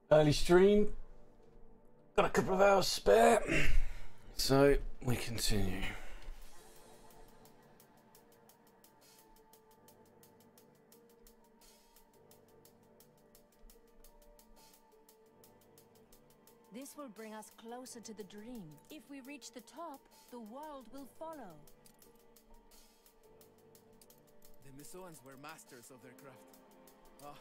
Early stream. Got a couple of hours spare. So we continue. This will bring us closer to the dream. If we reach the top, the world will follow. The Misoans were masters of their craft. Ah.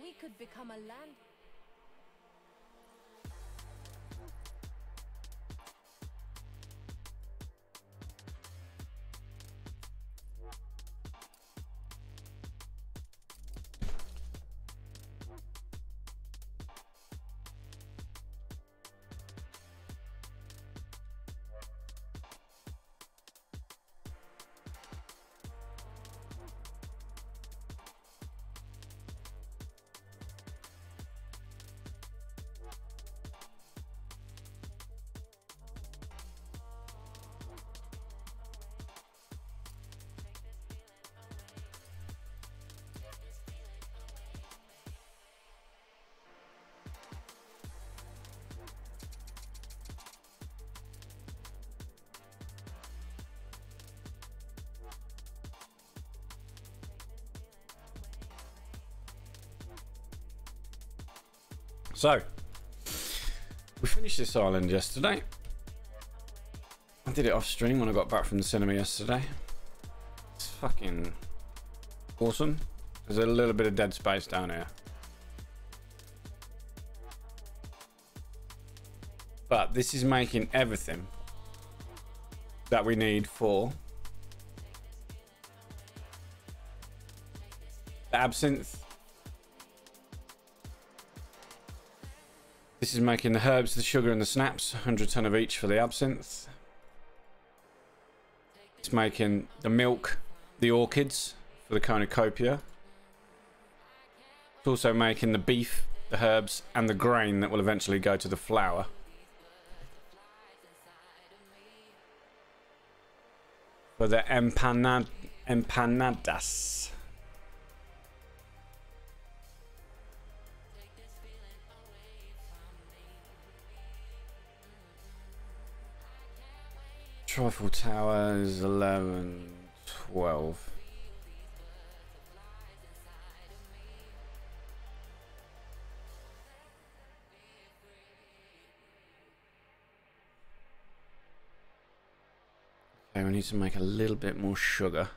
We could become a land. So, we finished this island yesterday. I did it off stream when I got back from the cinema yesterday. It's fucking awesome. There's a little bit of dead space down here. But this is making everything that we need for the absinthe. This is making the herbs, the sugar and the snaps, 100 ton of each for the absinthe. It's making the milk, the orchids for the cornucopia. It's also making the beef, the herbs and the grain that will eventually go to the flour. For the empanadas. Trifle Tower is 11, 12. Okay, we need to make a little bit more sugar.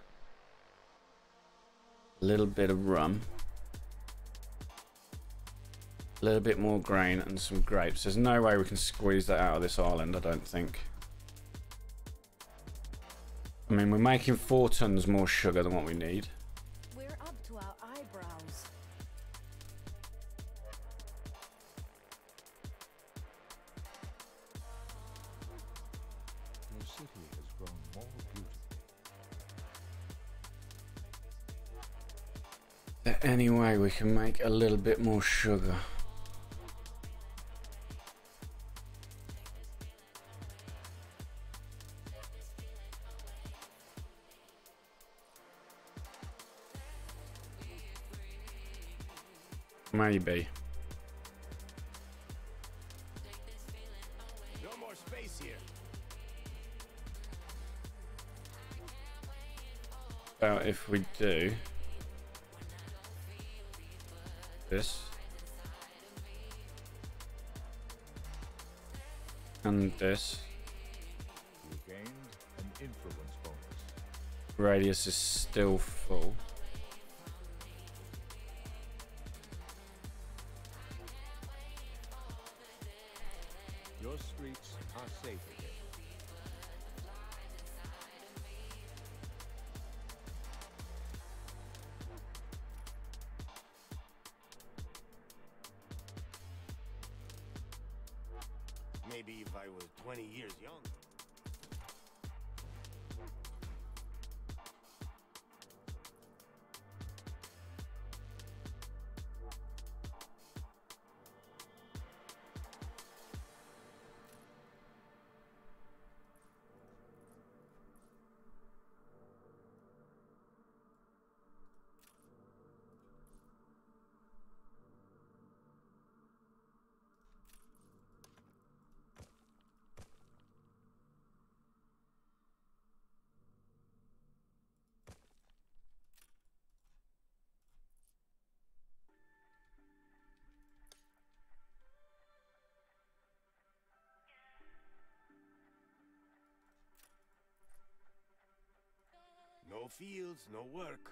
A little bit of rum. A little bit more grain and some grapes. There's no way we can squeeze that out of this island, I don't think. I mean, we're making 4 tons more sugar than what we need. We're up to our eyebrows. Your city has grown more beautiful. Is there any way we can make a little bit more sugar? Maybe. No more space here. About if we do this and this, You gained an influence bonus. radius is still full. Your streets are safe again. Maybe if I was 20 years young. No fields, no work.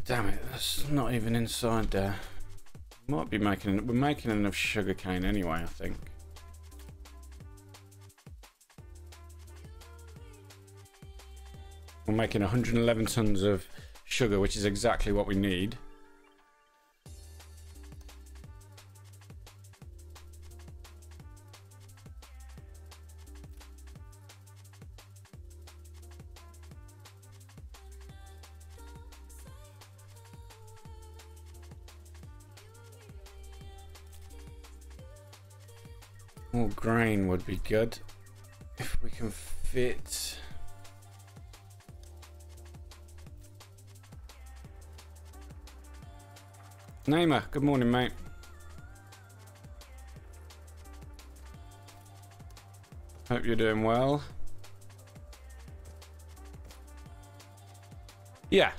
Damn it, that's not even inside there. We're making enough sugarcane anyway, I think. We're making 111 tons of sugar, which is exactly what we need. More grain would be good if we can fit. Namer, good morning, mate. Hope you're doing well. Yeah.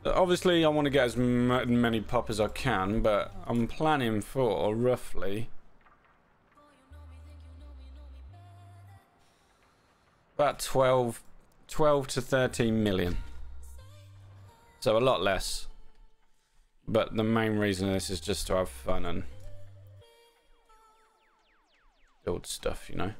Obviously, I want to get as many pop as I can, but I'm planning for roughly about 12 to 13 million. So a lot less. But the main reason of this is just to have fun and build stuff, you know.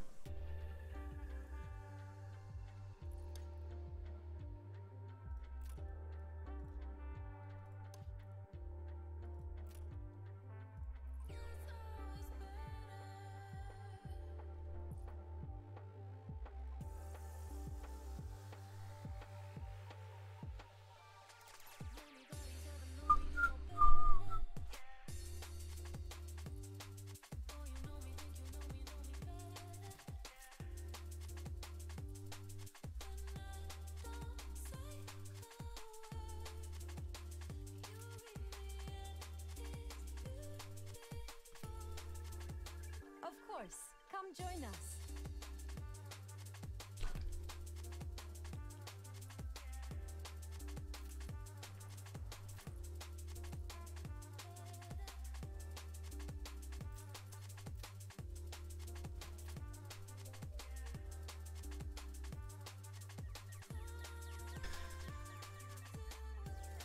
Of course, come join us.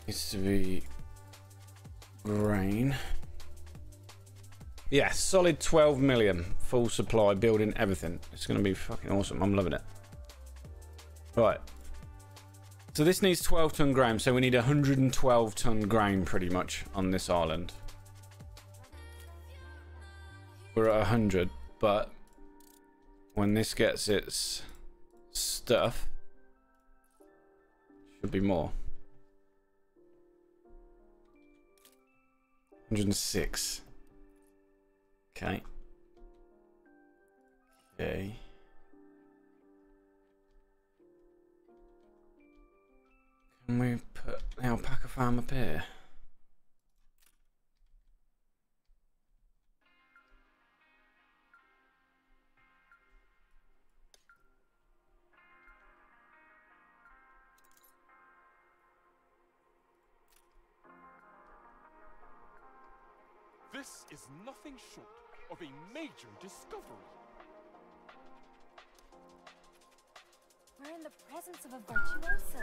Needs to be grain. Yeah, solid 12 million. Full supply, building everything. It's going to be fucking awesome. I'm loving it. Right. So this needs 12 ton grain. So we need 112 ton grain pretty much on this island. We're at 100, but when this gets its stuff, should be more. 106. Okay. Okay. Can we put the alpaca farm up here? This is nothing short of a major discovery. We're in the presence of a virtuoso.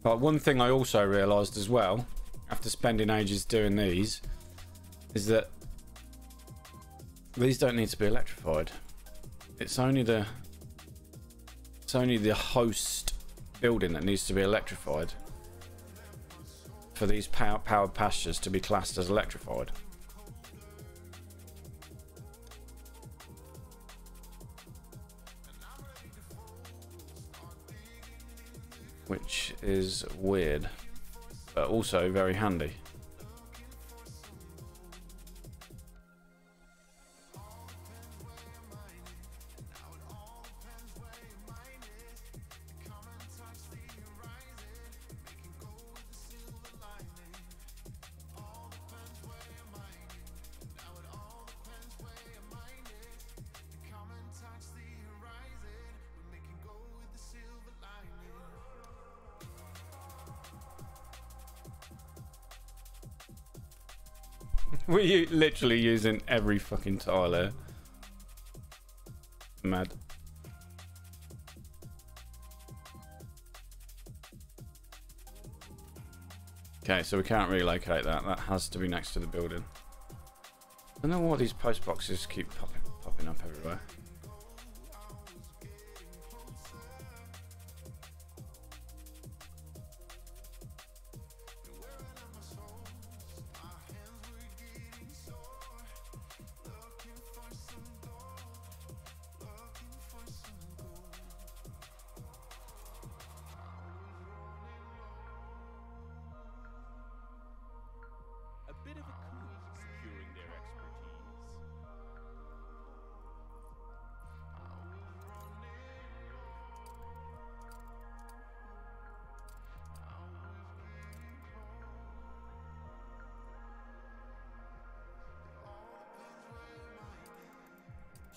But one thing I also realised as well, after spending ages doing these, is that these don't need to be electrified. It's only the host building that needs to be electrified for these powered pastures to be classed as electrified. Which is weird, but also very handy. We're literally using every fucking tile here. Mad. Okay, so we can't relocate that. That has to be next to the building. I don't know why these post boxes keep popping up everywhere.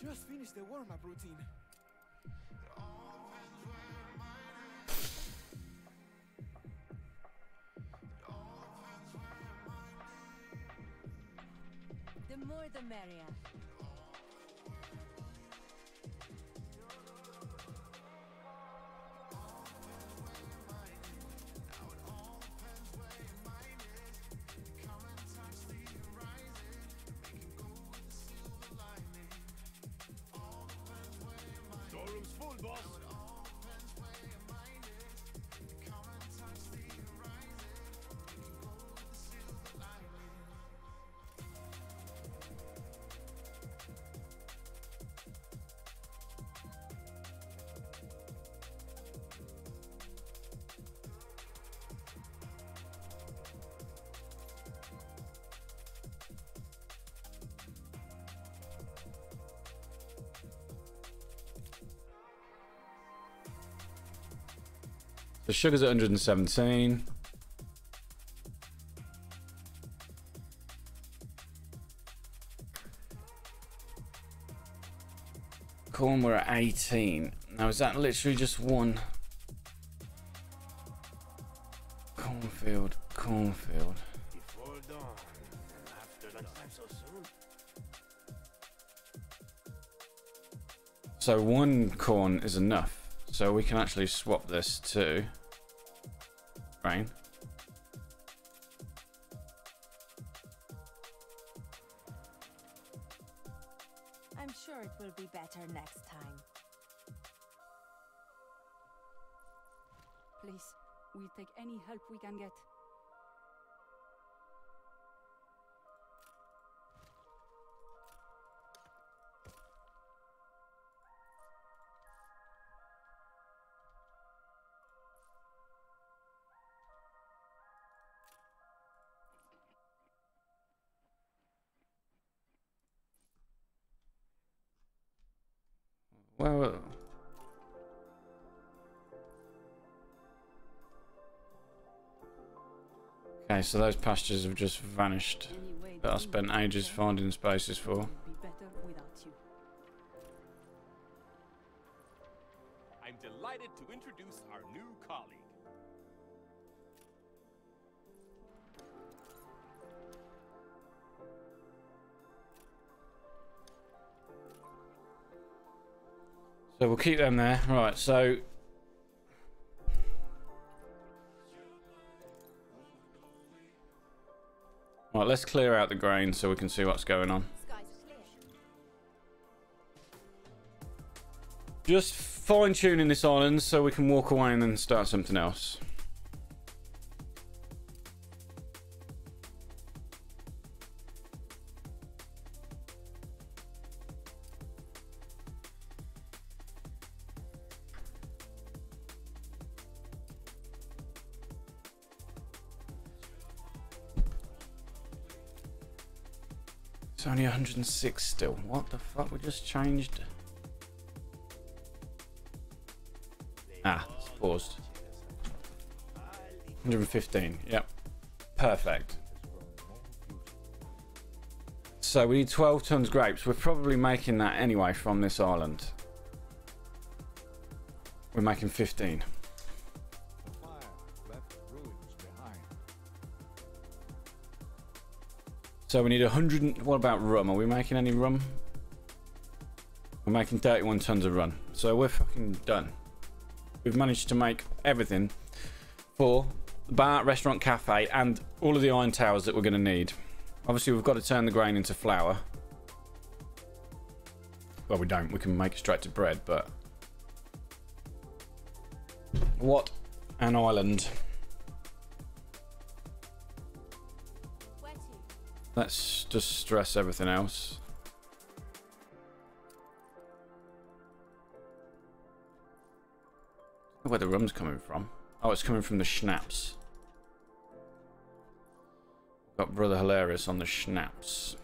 Just finished the warm-up routine. The more the merrier. The sugar's at 117. Corn, we're at 18. Now, is that literally just one cornfield? Cornfield. Before dawn, after lunchtime so soon. So one corn is enough. So we can actually swap this to grain. I'm sure it will be better next time. Please, we'll take any help we can get. Well, okay, so those pastures have just vanished that I spent ages finding spaces for. I'm delighted to introduce our new colleague. So we'll keep them there. Right, so right, let's clear out the grain so we can see what's going on. Just fine-tuning this island so we can walk away and then start something else. It's only 106 still. What the fuck? We just changed. Ah, it's paused. 115. Yep. Perfect. So we need 12 tons grapes. We're probably making that anyway from this island. We're making 15. So we need 100. What about rum? Are we making any rum? We're making 31 tons of rum. So we're fucking done. We've managed to make everything for the bar, restaurant, cafe, and all of the iron towers that we're going to need. Obviously, we've got to turn the grain into flour. Well, we don't. We can make it straight to bread, but... What an island. Let's just stress everything else. Where the rum's coming from? Oh, it's coming from the schnapps. Got Brother Hilarious on the schnapps.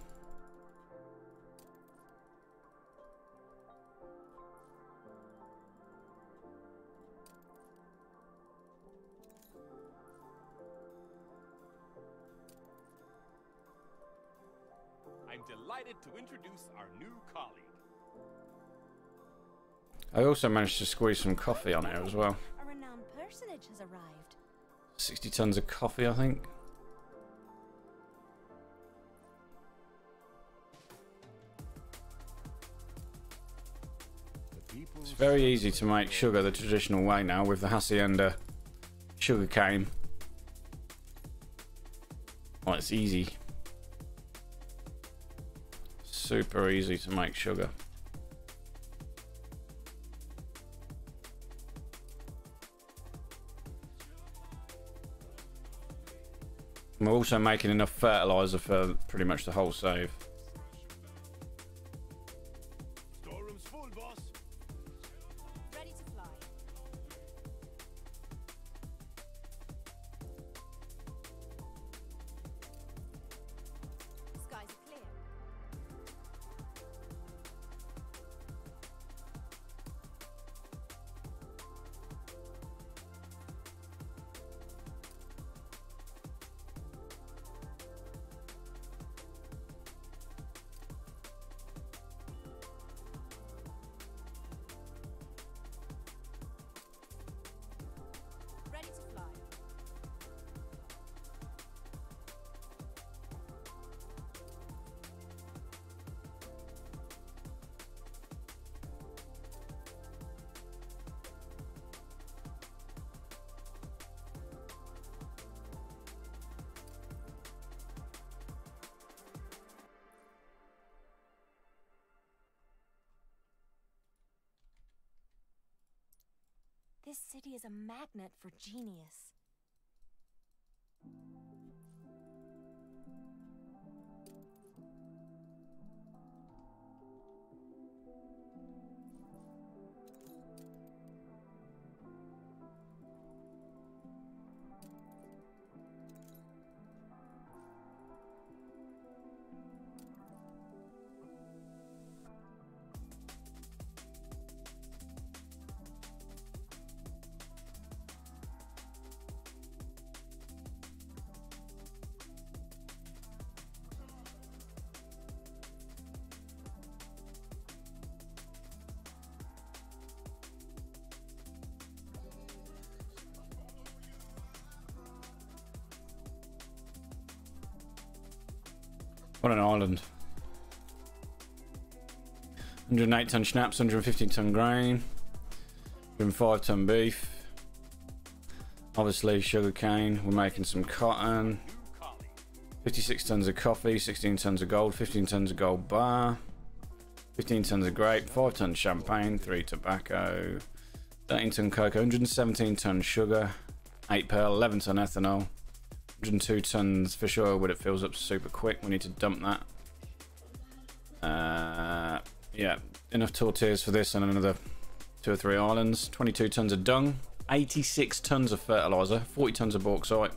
I'm delighted to introduce our new colleague. I also managed to squeeze some coffee on it as well. A renowned personage has arrived. 60 tons of coffee, I think. It's very easy to make sugar the traditional way now with the hacienda sugar cane. Oh, it's easy. Super easy to make sugar. We're also making enough fertilizer for pretty much the whole save. Storeroom's full, boss. Ready to fly. Skies are clear. Ready to fly. This city is a magnet for genius. What an island. 108 ton schnapps, 115 ton grain, 105 ton beef. Obviously sugar cane. We're making some cotton. 56 tons of coffee, 16 tons of gold, 15 tons of gold bar, 15 tons of grape, 5 tons champagne, 3 tobacco, 13 ton cocoa, 117 ton sugar, 8 pearl, 11 ton ethanol, 102 tons fish oil, but it fills up super quick. We need to dump that. Yeah, enough tortillas for this and another 2 or 3 islands. 22 tons of dung, 86 tons of fertilizer, 40 tons of bauxite,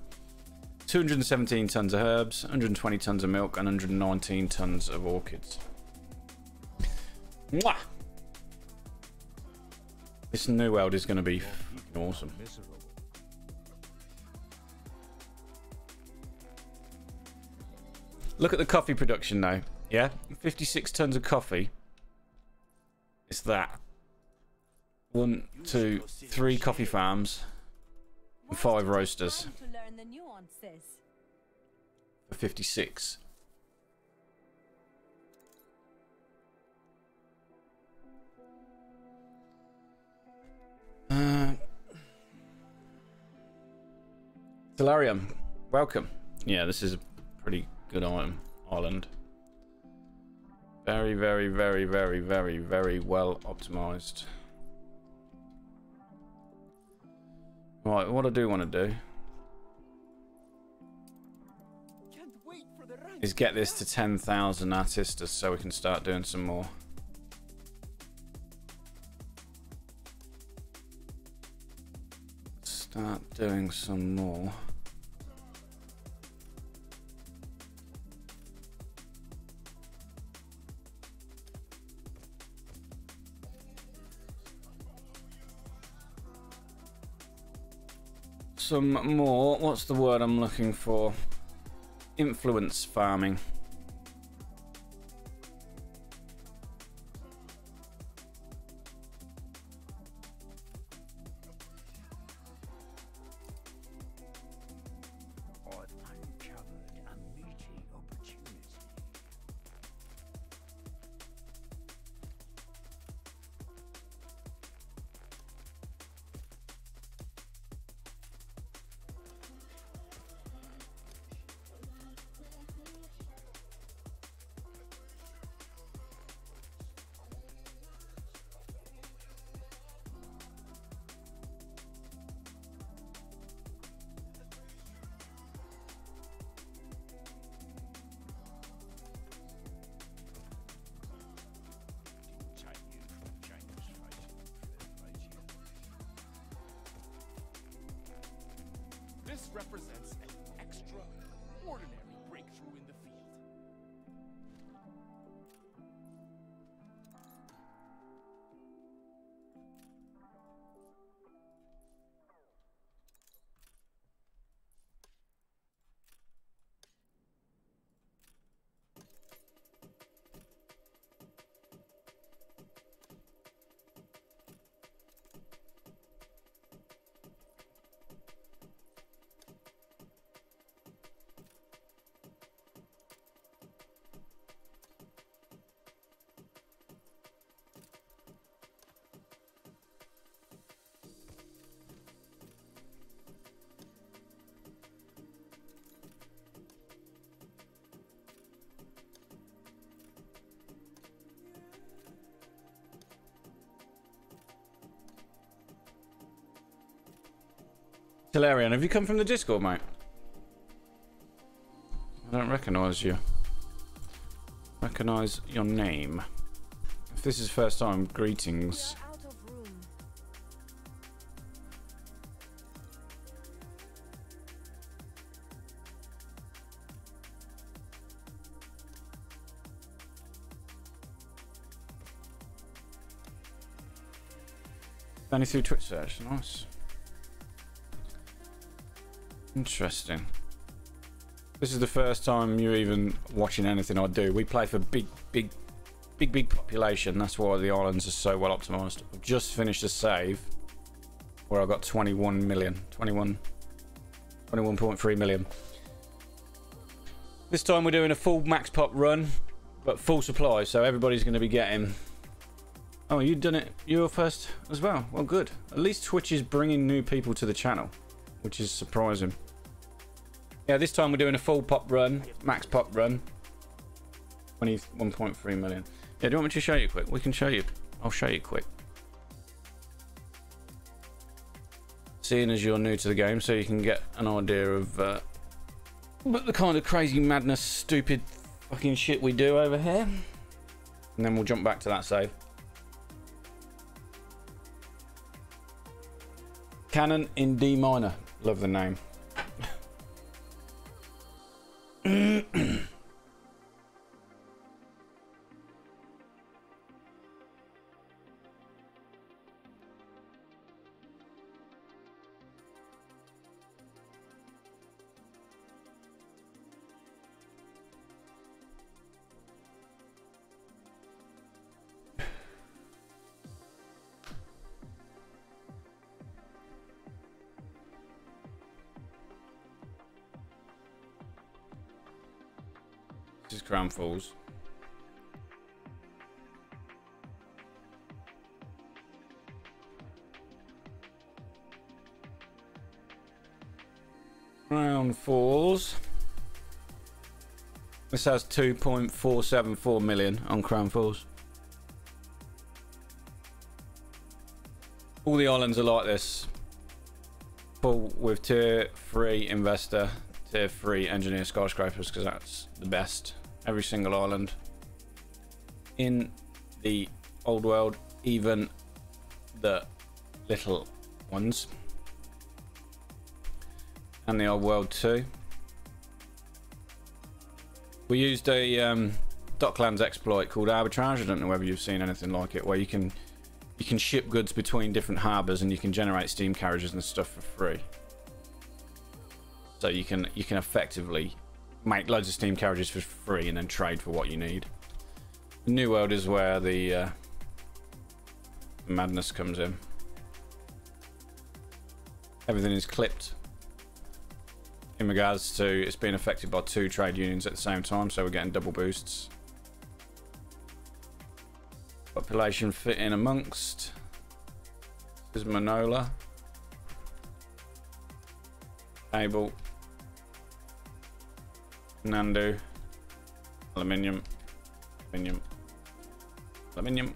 217 tons of herbs, 120 tons of milk, and 119 tons of orchids. Mwah! This new world is going to be awesome. Look at the coffee production now. Yeah, 56 tons of coffee. It's that. 1, 2, 3 coffee farms and 5 roasters To learn the nuances. for 56. Solarium, welcome. Yeah, this is a pretty good island. Very, very, very, very, very, very well optimized. Right, what I do want to do Can't wait for the rank. is get this to 10,000 artistas so we can start doing some more. Start doing some more. Some more, what's the word I'm looking for? Influence farming. This represents an extraordinary breakthrough in the field. Hilarion, have you come from the Discord, mate? I don't recognise you. Recognise your name. If this is first time, greetings. We're out of room. Only through Twitch search, nice. Interesting. This is the first time you're even watching anything I do. We play for big population. That's why the islands are so well optimized. I've just finished a save where I got 21.3 million. This time we're doing a full max pop run, but full supply, so everybody's going to be getting... Oh, you've done it. You were first as well. Well, good. At least Twitch is bringing new people to the channel, which is surprising. Yeah, this time we're doing a full pop run, max pop run. 21.3 million. Yeah, do you want me to show you quick? We can show you. I'll show you quick. Seeing as you're new to the game, so you can get an idea of but the kind of crazy madness, stupid fucking shit we do over here. And then we'll jump back to that save. Canon in D minor. Love the name. This is Crown Falls. Crown Falls. This has 2.474 million on Crown Falls. All the islands are like this. Full with tier 3 investor, tier 3 engineer skyscrapers, because that's the best. Every single island in the old world, even the little ones, and the old world too. We used a Docklands exploit called arbitrage. I don't know whether you've seen anything like it, where you can ship goods between different harbors and you can generate steam carriages and stuff for free. So you can effectively make loads of steam carriages for free and then trade for what you need. The New World is where the madness comes in. Everything is clipped in regards to it's being affected by 2 trade unions at the same time, so we're getting double boosts. Population fit in amongst. This is Manola. Cable. Nandu. Aluminium. Aluminium. Aluminium.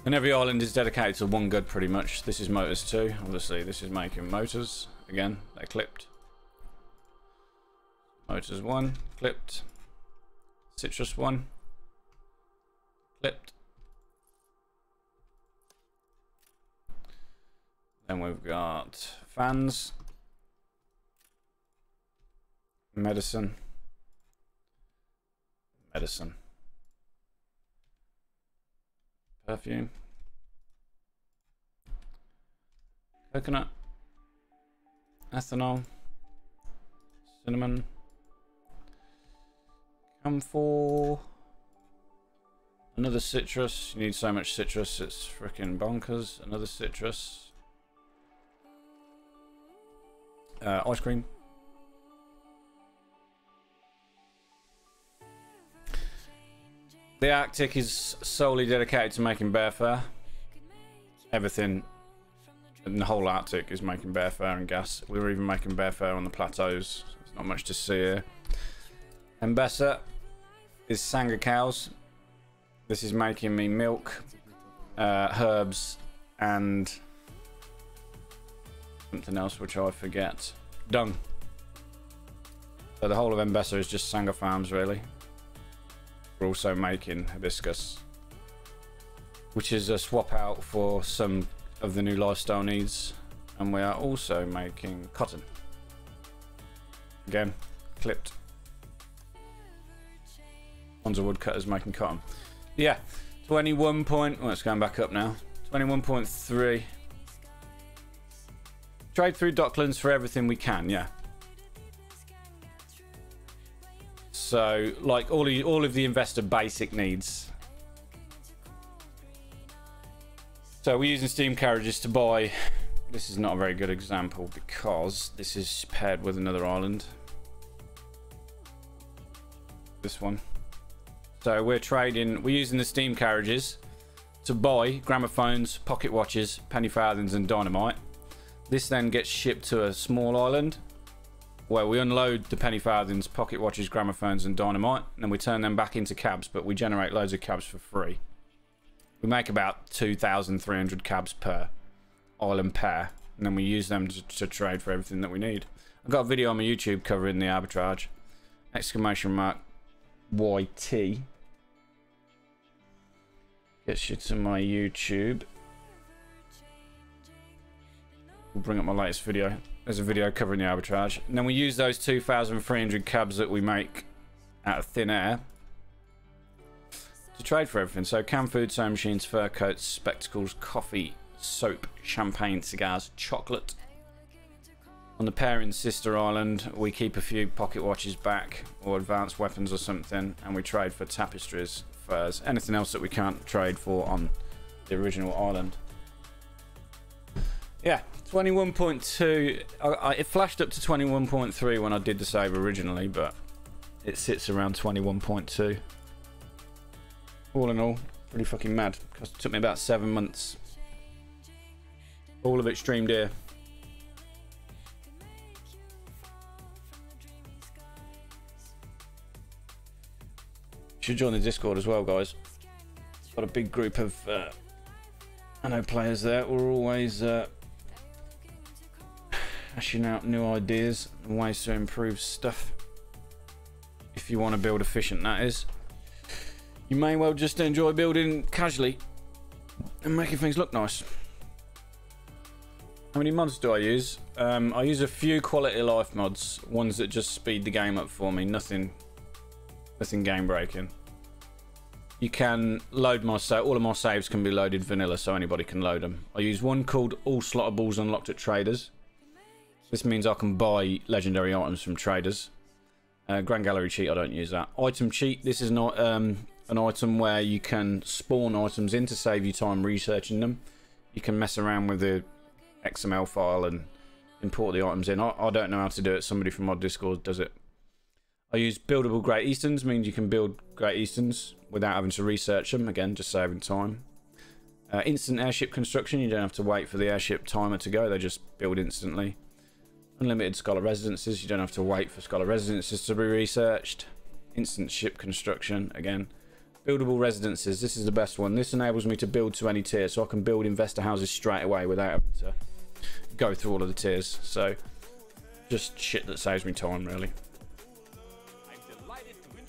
And every island is dedicated to one good pretty much. This is motors too. Obviously this is making motors. Again, they're clipped. Motors 1, clipped. Citrus 1, clipped. Then we've got fans. Medicine. Medicine. Perfume. Coconut. Ethanol. Cinnamon. Camphor. Another citrus. You need so much citrus, it's freaking bonkers. Another citrus. Ice cream. The Arctic is solely dedicated to making bear fur. Everything in the whole Arctic is making bear fur and gas. We were even making bear fur on the plateaus. There's not much to see here. Embessa is Sangha cows. This is making me milk, herbs, and something else which I forget. Dung. So the whole of Embessa is just Sangha farms, really. We're also making hibiscus, which is a swap out for some of the new lifestyle needs, and we are also making cotton. Again, clipped. One's a woodcutters making cotton. Yeah, 21 point. Oh, it's going back up now. 21.3. Trade through Docklands for everything we can. Yeah. So, like all of the investor basic needs. So we're using steam carriages to buy. This is not a very good example because this is paired with another island. This one. So we're using the steam carriages to buy gramophones, pocket watches, penny farthings and dynamite. This then gets shipped to a small island where we unload the penny farthings, pocket watches, gramophones and dynamite, and then we turn them back into cabs, but we generate loads of cabs for free. We make about 2,300 cabs per island pair, and then we use them to trade for everything that we need. I've got a video on my YouTube covering the arbitrage. Exclamation mark YT. Gets you to my YouTube. We'll bring up my latest video. There's a video covering the arbitrage. And then we use those 2,300 cabs that we make out of thin air to trade for everything. So canned food, sewing machines, fur coats, spectacles, coffee, soap, champagne, cigars, chocolate. On the parent sister island, we keep a few pocket watches back or advanced weapons or something, and we trade for tapestries, furs, anything else that we can't trade for on the original island. Yeah, 21.2. It flashed up to 21.3 when I did the save originally, but it sits around 21.2. All in all, pretty fucking mad. Because it took me about 7 months. All of it streamed here. Should join the Discord as well, guys. Got a big group of Anno players there. We're always hashing out new ideas and ways to improve stuff. If you want to build efficient, that is. You may well just enjoy building casually and making things look nice. How many mods do I use? I use a few quality of life mods, ones that just speed the game up for me. Nothing game breaking. You can load my all of my saves can be loaded vanilla, so anybody can load them. I use one called All Slottables Unlocked at Traders. This means I can buy legendary items from traders. Grand Gallery Cheat, I don't use that. Item Cheat, this is not an item where you can spawn items in to save you time researching them. You can mess around with the XML file and import the items in. I don't know how to do it. Somebody from my Discord does it. I use buildable Great Easterns, means you can build Great Easterns without having to research them. Again, just saving time. Instant airship construction, you don't have to wait for the airship timer to go, they just build instantly. Unlimited scholar residences, you don't have to wait for scholar residences to be researched. Instant ship construction, again. Buildable residences, this is the best one. This enables me to build to any tier, so I can build investor houses straight away without having to go through all of the tiers. So, just shit that saves me time, really.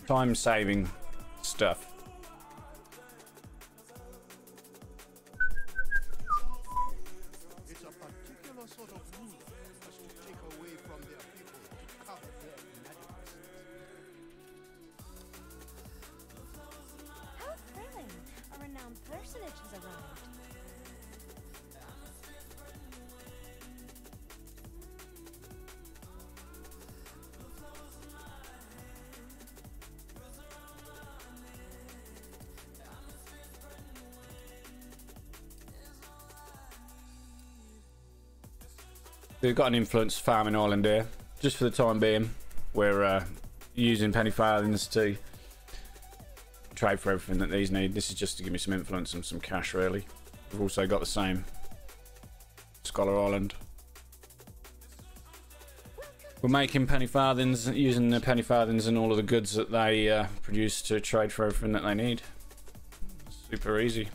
Time saving stuff. It's a particular sort of rule as to take away from their people to cover their inadequacies. How thrilling! A renowned personage has arrived. We've got an influence farming island here. Just for the time being, we're using penny farthings to trade for everything that these need. This is just to give me some influence and some cash, really. We've also got the same Scholar Island. We're making penny farthings, using the penny farthings and all of the goods that they produce to trade for everything that they need. Super easy.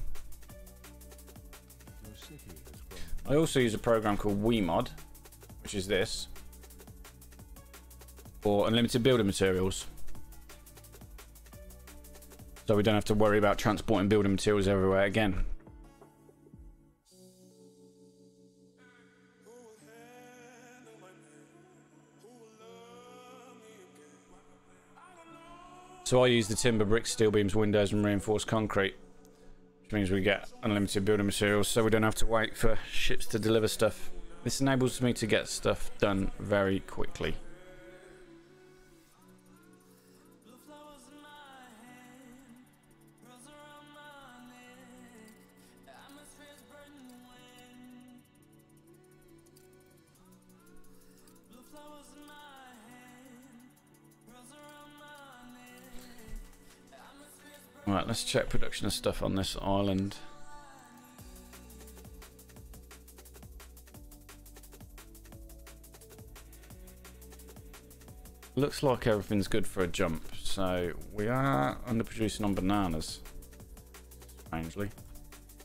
I also use a program called WeMod, which is this, for unlimited building materials. So we don't have to worry about transporting building materials everywhere again. So I use the timber, bricks, steel beams, windows and reinforced concrete, which means we get unlimited building materials, so we don't have to wait for ships to deliver stuff. This enables me to get stuff done very quickly. Alright, let's check production of stuff on this island. Looks like everything's good for a jump, so we are underproducing on bananas, strangely.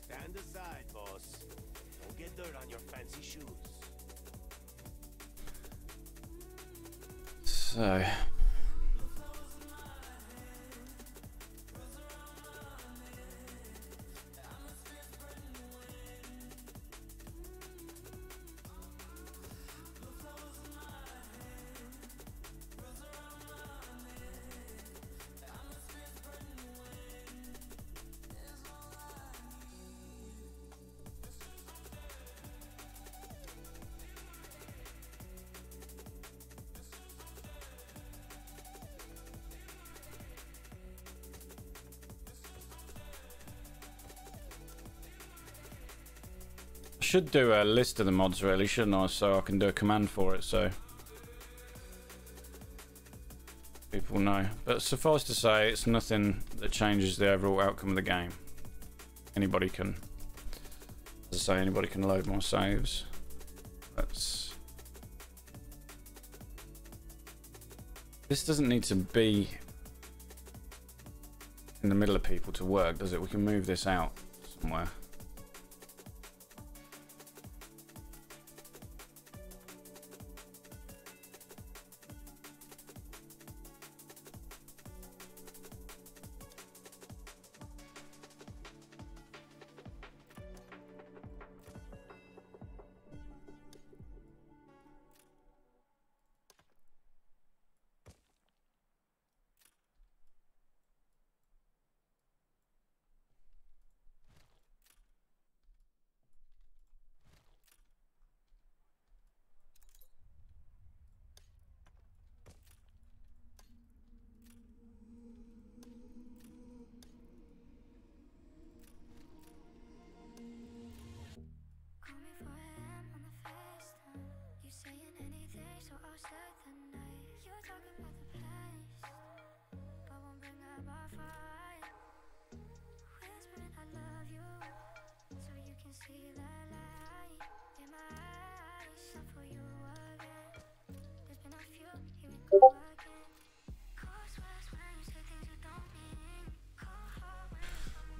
Stand aside, boss. Don't get dirt on your fancy shoes. So should do a list of the mods really, shouldn't I? So I can do a command for it so people know. But suffice to say, it's nothing that changes the overall outcome of the game. Anybody can, as I say, anybody can load more saves. This doesn't need to be in the middle of people to work, does it? We can move this out somewhere.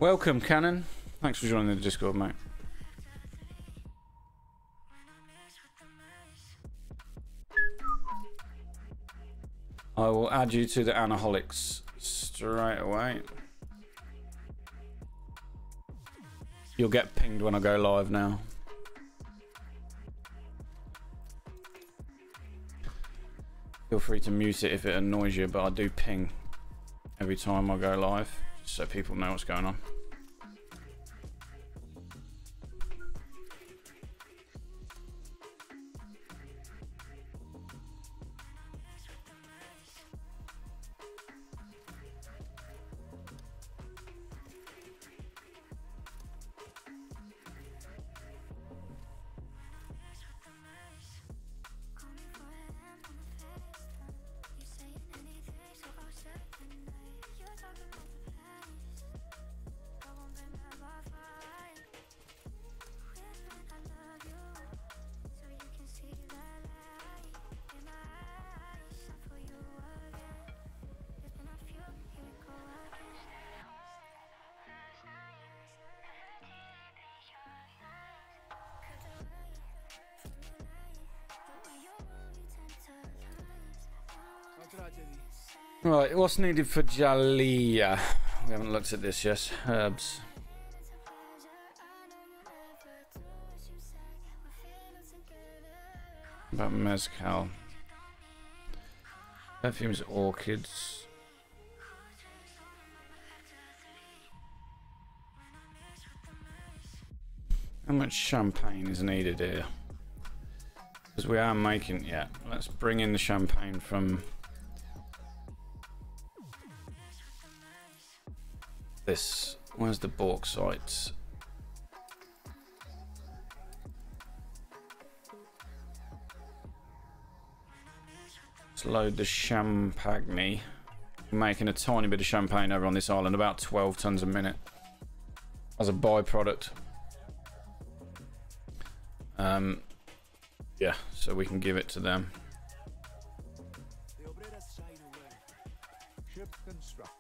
Welcome, Cannon. Thanks for joining the Discord, mate. I will add you to the Anaholics straight away. You'll get pinged when I go live now. Feel free to mute it if it annoys you, but I do ping every time I go live, so people know what's going on. Right, what's needed for Jalea? We haven't looked at this yet. Herbs. About mezcal. Perfumes, orchids. How much champagne is needed here? Because we are making, yeah, let's bring in the champagne from this. Where's the bauxite? Let's load the champagne. making a tiny bit of champagne over on this island, about 12 tons a minute as a byproduct. Yeah, so we can give it to them. Ship constructed.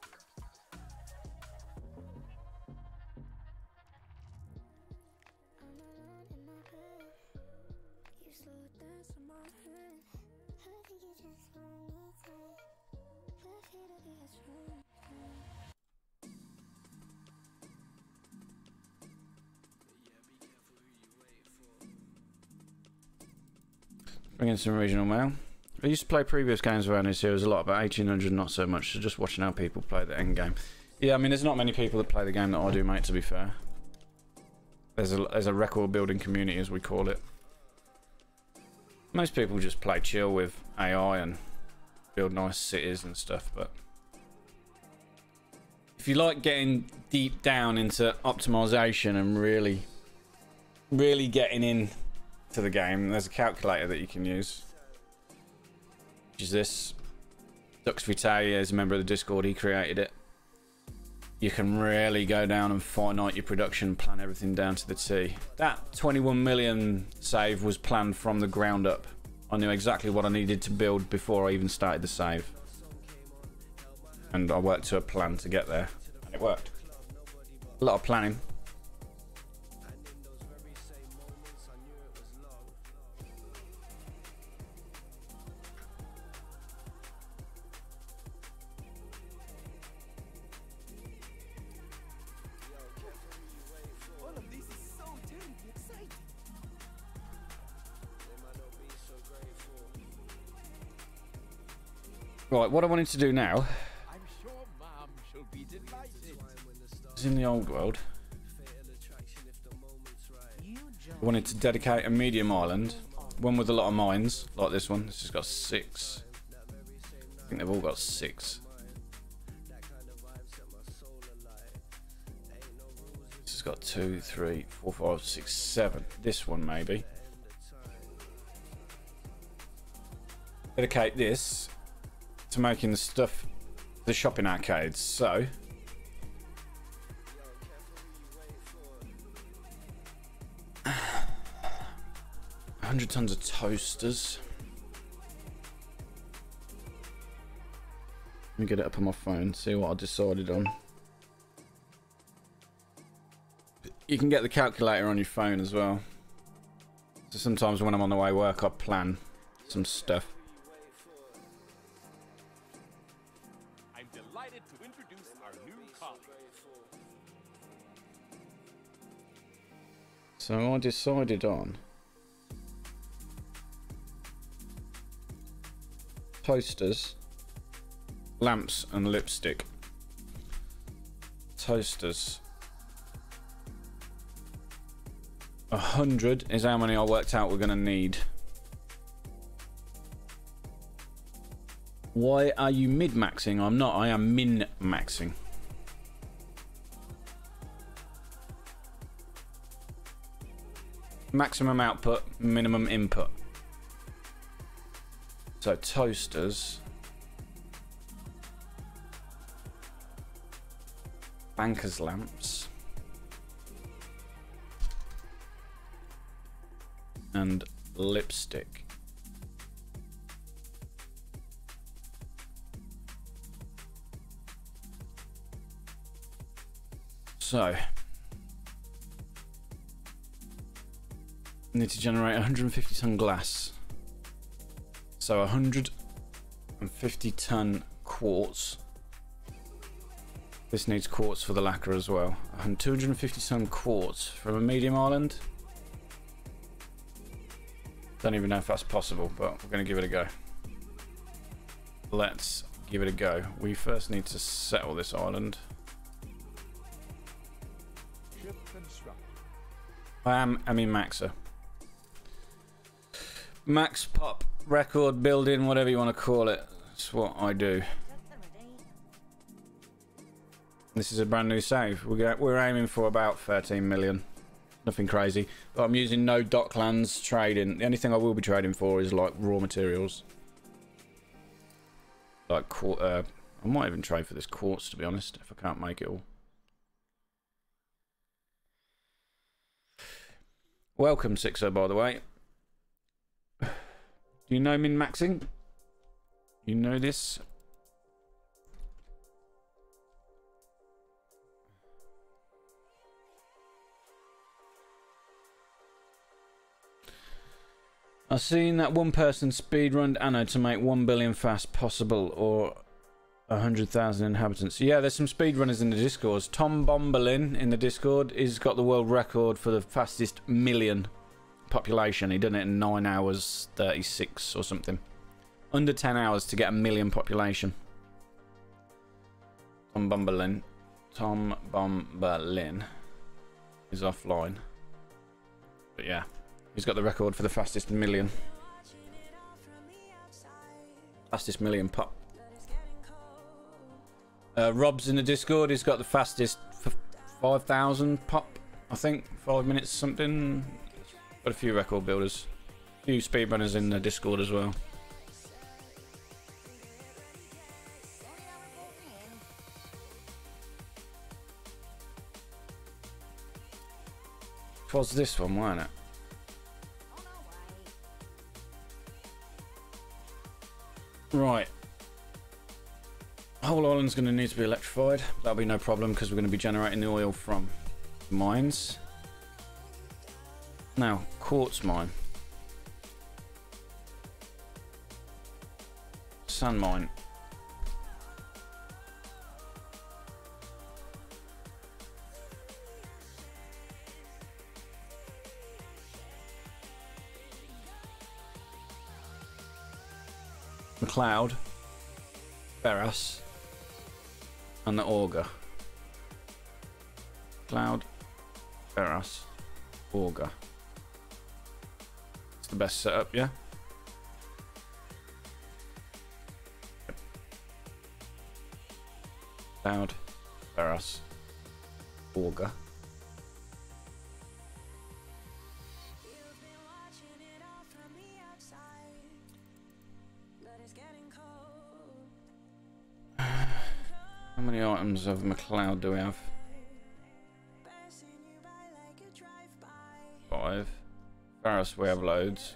Bring in some regional mail. I used to play previous games around this series a lot, but 1800 not so much, so just watching how people play the end game. Yeah, I mean, there's not many people that play the game that I do, mate, to be fair. There's a record building community, as we call it. Most people just play chill with AI and build nice cities and stuff, but if you like getting deep down into optimization and really getting in to the game, there's a calculator that you can use, which is this. Dux Vitae is a member of the Discord, he created it. You can really go down and finite your production, plan everything down to the T. That 21 million save was planned from the ground up. I knew exactly what I needed to build before I even started the save, and I worked to a plan to get there, and it worked. A lot of planning. Right, what I wanted to do now I'm sure Mom shall be delighted. is in the old world. I wanted to dedicate a medium island, one with a lot of mines, like this one. This has got 6. I think they've all got 6. This has got 2, 3, 4, 5, 6, 7. This one maybe. Dedicate this to making the stuff, the shopping arcades. So 100 tons of toasters. Let me get it up on my phone, see what I decided on. You can get the calculator on your phone as well. So sometimes when I'm on the way to work, I plan some stuff. I'm delighted to introduce our new colleague. So I decided on toasters, lamps and lipstick. Toasters. 100 is how many I worked out we're going to need. Why are you mid-maxing? I'm not, I am min-maxing. Maximum output, minimum input. So toasters. Banker's lamps. And lipstick. So need to generate 150 ton glass. So 150 ton quartz. This needs quartz for the lacquer as well. And 250 ton quartz from a medium island. Don't even know if that's possible, but we're going to give it a go. Let's give it a go. We first need to settle this island. Ship constructed. I mean Maxer. Max pop record building, whatever you want to call it. That's what I do. This is a brand new save. We're aiming for about 13 million. Nothing crazy. But I'm using no docklands trading. The only thing I will be trading for is like raw materials. Like I might even trade for this quartz, to be honest, if I can't make it all. Welcome, Sixo, by the way. Do you know min-maxing? You know this? I've seen that one person speedrunned Anno to make 1 billion fast possible, or 100,000 inhabitants. Yeah, there's some speedrunners in the Discord. Tom Bomberlin in the Discord has got the world record for the fastest million population. He done it in 9 hours 36 or something. Under 10 hours to get a million population. Tom Bomberlin. Tom Bomberlin is offline. But yeah. He's got the record for the fastest million. Fastest million pop. Rob's in the Discord. He's got the fastest 5,000 pop, I think. 5 minutes something. Got a few record builders. A few speedrunners in the Discord as well. It was this one, wasn't it? Right. Whole island's going to need to be electrified. That'll be no problem because we're going to be generating the oil from mines. Now, quartz mine. Sand mine. McLeod, Ferras, and the auger. Cloud, Ferras, auger. It's the best setup, yeah? Cloud, Ferras, auger. How many items of McLeod do we have? 5. Ferris, we have loads.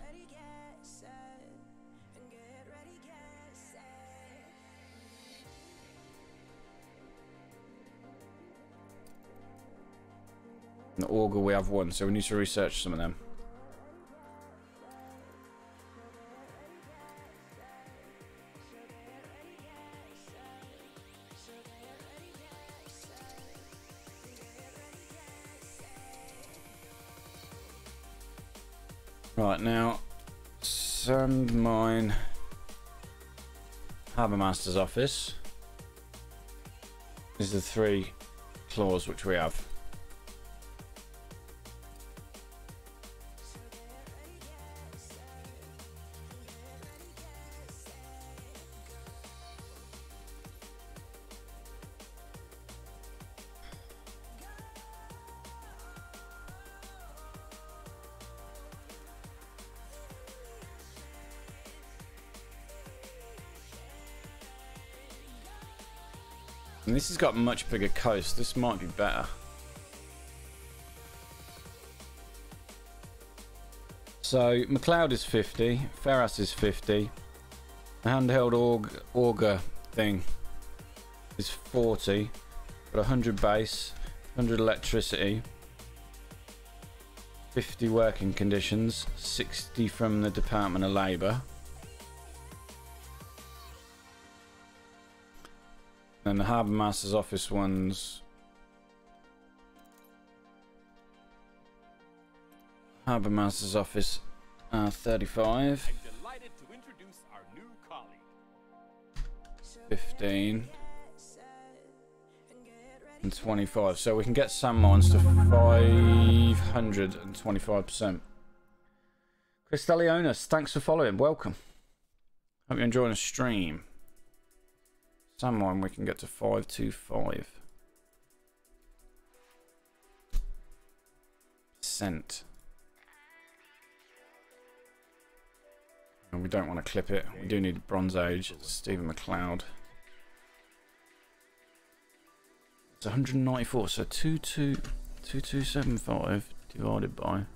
And the auger, we have 1, so we need to research some of them. Right, now, sand mine, Harbour Master's office. These are the 3 claws which we have. And this has got a much bigger coast. This might be better. So McLeod is 50, Ferras is 50. The handheld auger thing is 40. Got 100 base, 100 electricity, 50 working conditions, 60 from the Department of Labour. And the Harbour Master's office ones. Harbour Master's office 35. I'm delighted to introduce our new colleague. 15. And 25. So we can get sand mines to 525%. Crystallionis, thanks for following. Welcome. Hope you're enjoying the stream. Sand mine we can get to 525%. And we don't want to clip it. We do need Bronze Age. Stephen McLeod. It's 194, so 2275 divided by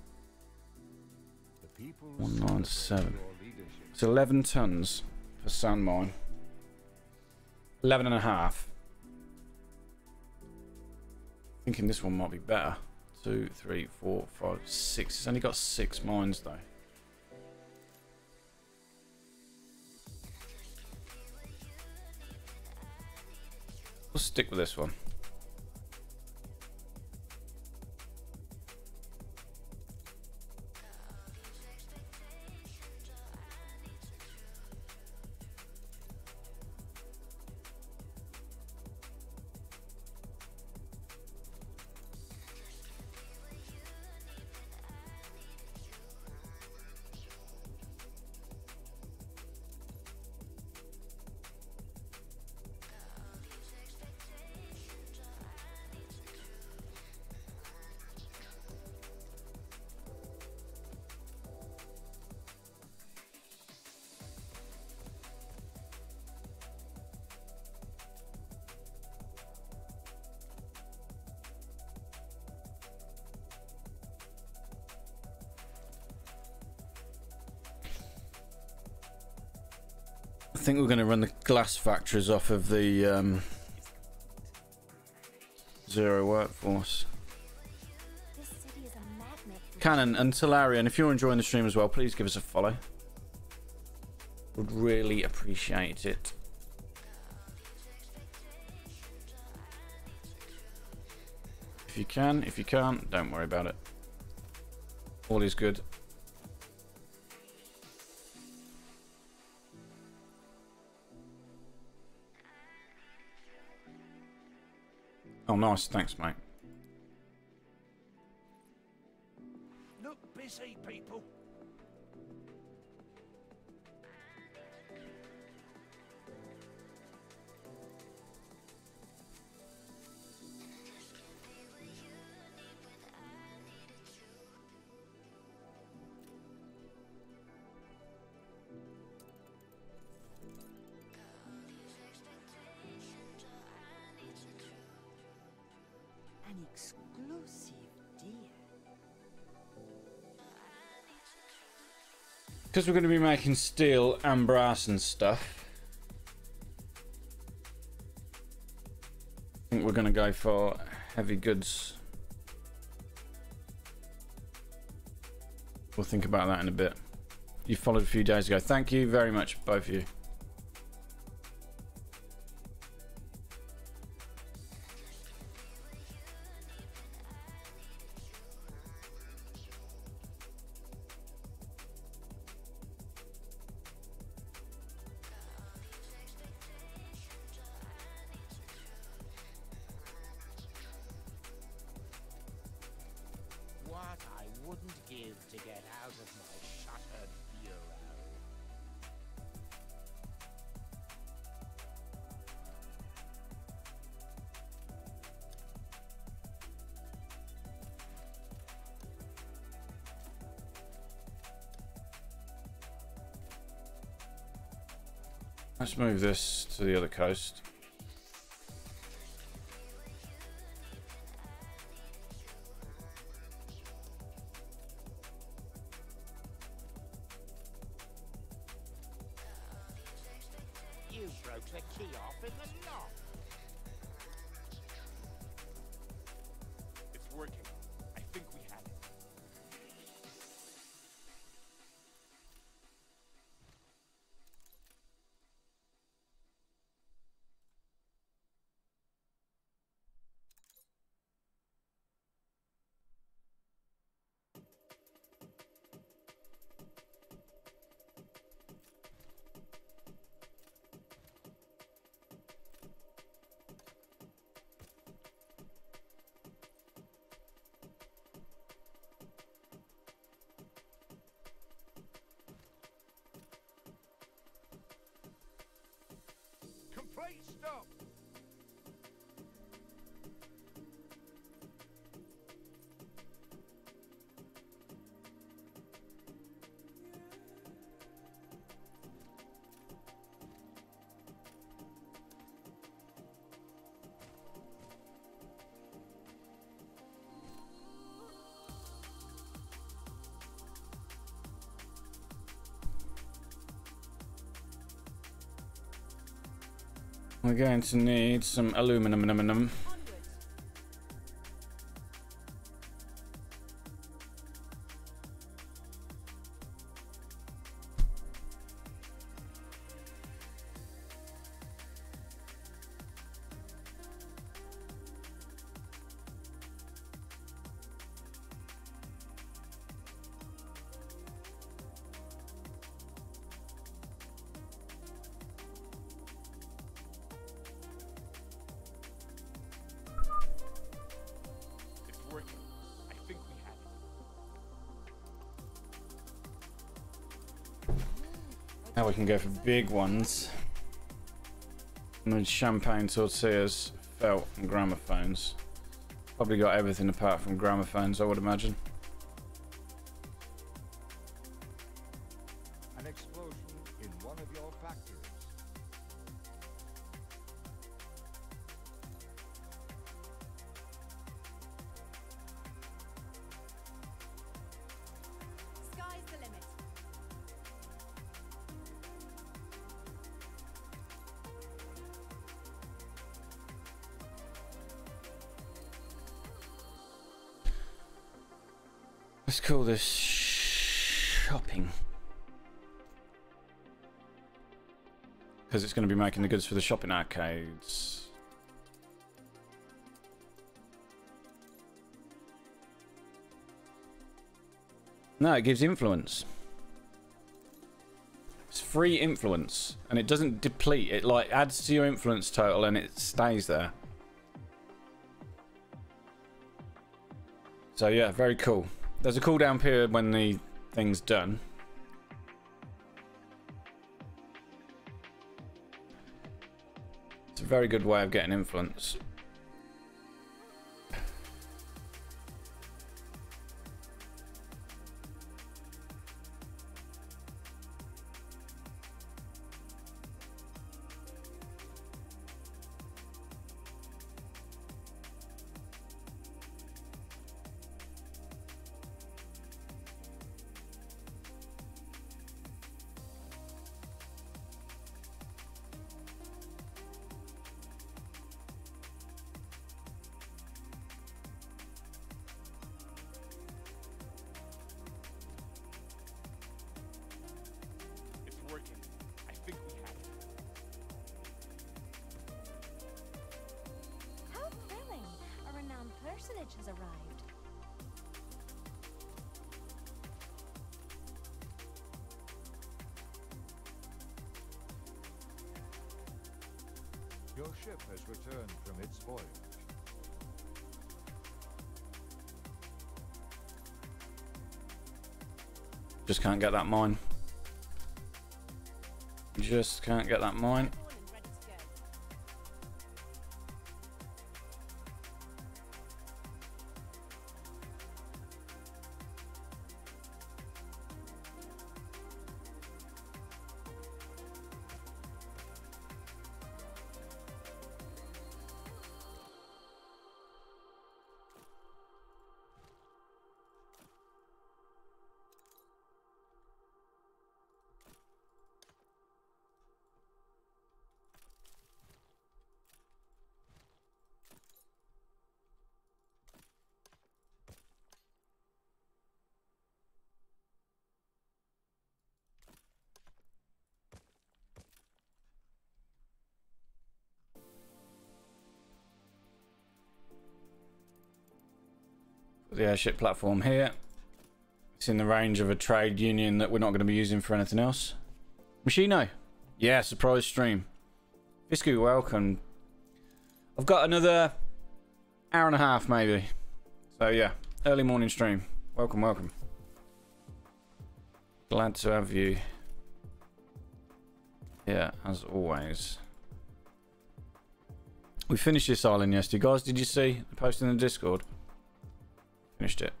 197. It's 11 tons per sand mine. 11 and a half. Thinking this one might be better. 2, 3, 4, 5, 6. It's only got 6 mines though. We'll stick with this one. I think we're going to run the glass factories off of the zero workforce. This city is a magnet for Cannon and Solarian, if you're enjoying the stream as well, please give us a follow. Would really appreciate it. If you can, if you can't, don't worry about it. All is good. Oh, nice. Thanks, mate. Look busy, people. an exclusive deal. Because we're going to be making steel and brass and stuff, I think we're going to go for heavy goods. We'll think about that in a bit. You followed a few days ago. Thank you very much, both of you. What I wouldn't give to get out of my shuttered bureau. Let's move this to the other coast. You broke the key off in the lock. It's working. I think we have it. Complete stop. We're going to need some aluminum. Onwards. It's working. I think we have it. Now we can go for big ones. And then champagne tortillas, felt, and gramophones. Probably got everything apart from gramophones, I would imagine. An explosion in one of your factories. Sky's the limit. Let's call this shopping. Because it's going to be making the goods for the shopping arcades. No, it gives influence. It's free influence. And it doesn't deplete. It like adds to your influence total and it stays there. So yeah, very cool. There's a cooldown period when the thing's done. It's a very good way of getting influence. It's working. I think we have it. How thrilling! A renowned personage has arrived. Your ship has returned from its voyage. Just can't get that mine. Just can't get that mine. On and ready to go. The airship platform here. It's in the range of a trade union that we're not going to be using for anything else. Machino. Yeah, surprise stream. Fisku, welcome. I've got another hour and a half maybe. So yeah, early morning stream. Welcome, welcome. Glad to have you. Yeah, as always. We finished this island yesterday. Guys, did you see the post in the Discord? Finished it.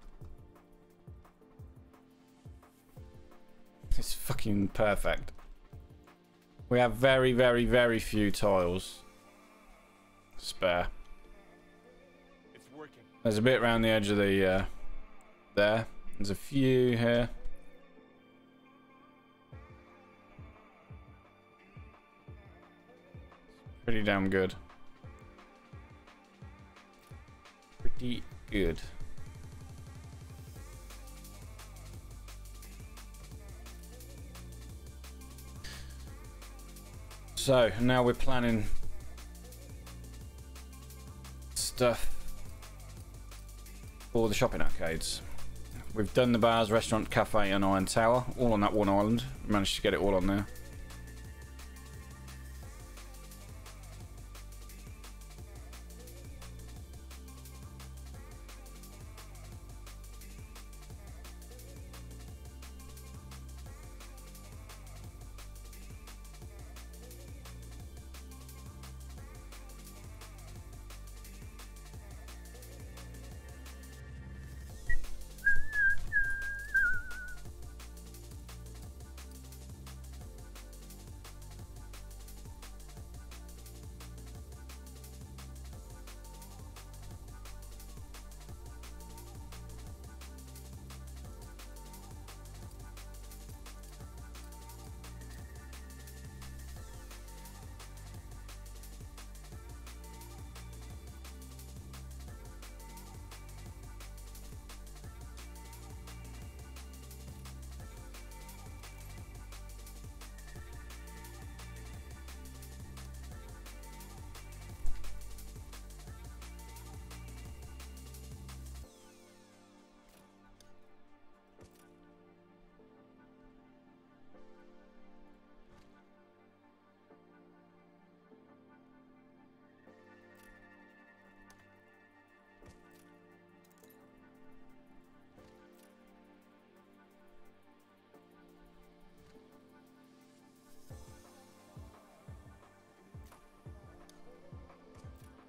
It's fucking perfect. We have very, very, very few tiles spare. It's working. There's a bit around the edge of the there. There's a few here. Pretty damn good. Pretty good. So now we're planning stuff for the shopping arcades. We've done the bars, restaurant, cafe and Iron Tower, all on that one island. We managed to get it all on there.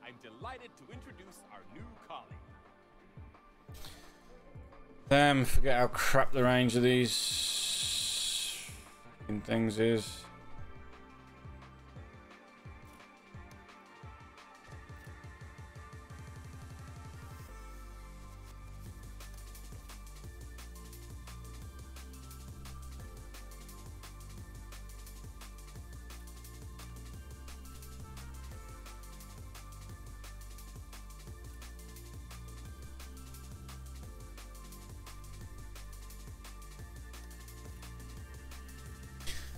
I'm delighted to introduce our new colleague. Damn, forget how crap the range of these fucking things is.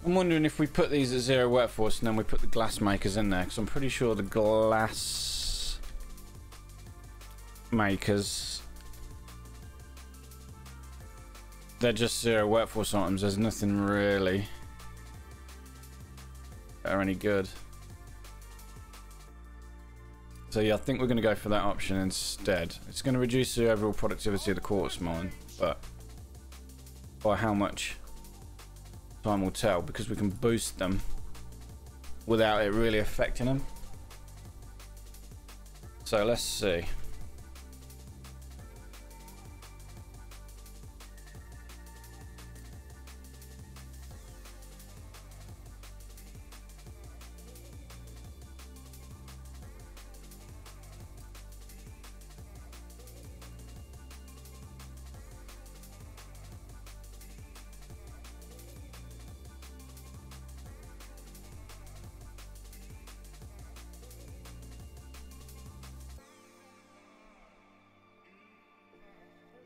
I'm wondering if we put these at 0 workforce and then we put the glass makers in there, because I'm pretty sure the glass makers, they're just 0 workforce items. There's nothing really that are any good. So yeah, I think we're going to go for that option instead. It's going to reduce the overall productivity of the quartz mine, but by how much? Time will tell, because we can boost them without it really affecting them. So let's see.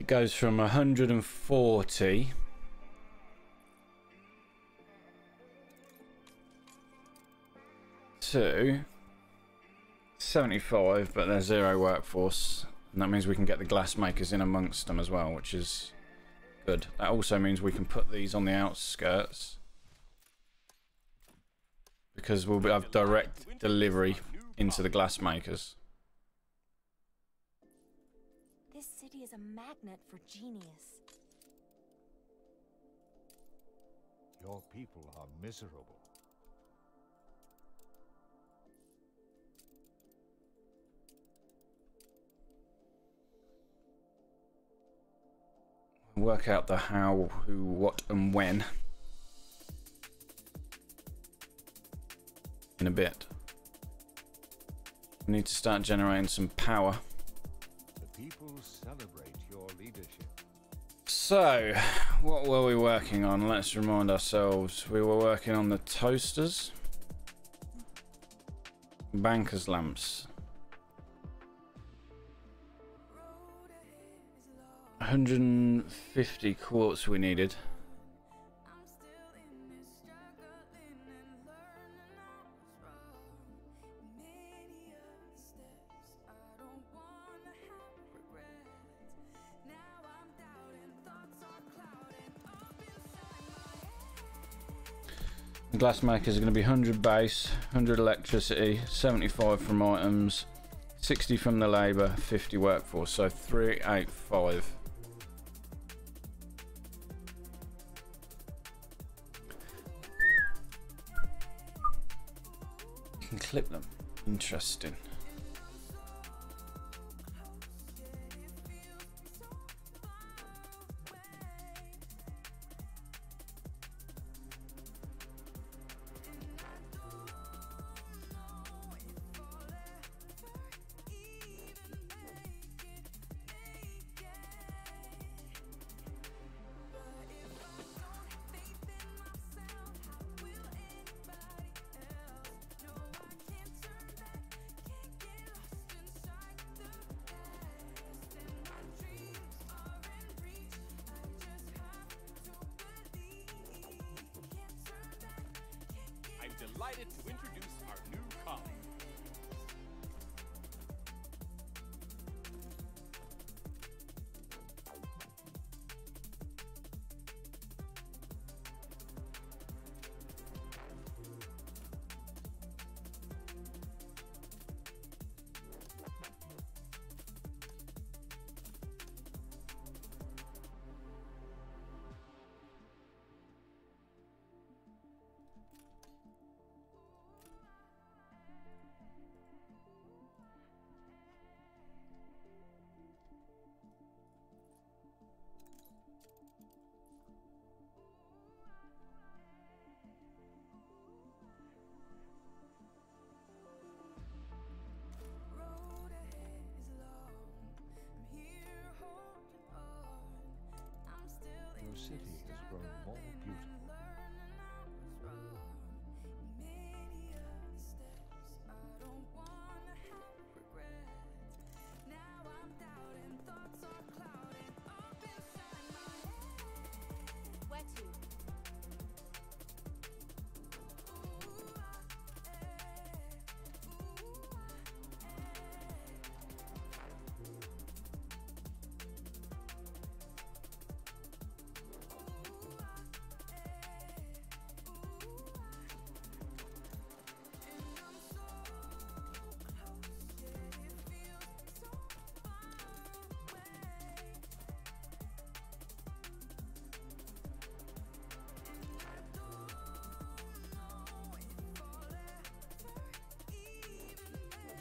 It goes from 140 to 75, but they're 0 workforce, and that means we can get the glass makers in amongst them as well, which is good. That also means we can put these on the outskirts, because we'll have direct delivery into the glass makers. This city is a magnet for genius. Your people are miserable. Work out the how, who, what, and when in a bit. We need to start generating some power. The people celebrate your leadership. So, what were we working on? Let's remind ourselves. We were working on the toasters. Banker's lamps. 150 quartz we needed. The glass makers are going to be 100 base, 100 electricity, 75 from items, 60 from the labour, 50 workforce, so 385. You can clip them. Interesting. Delighted to introduce our new colleague. Your city has grown more beautiful. Where to?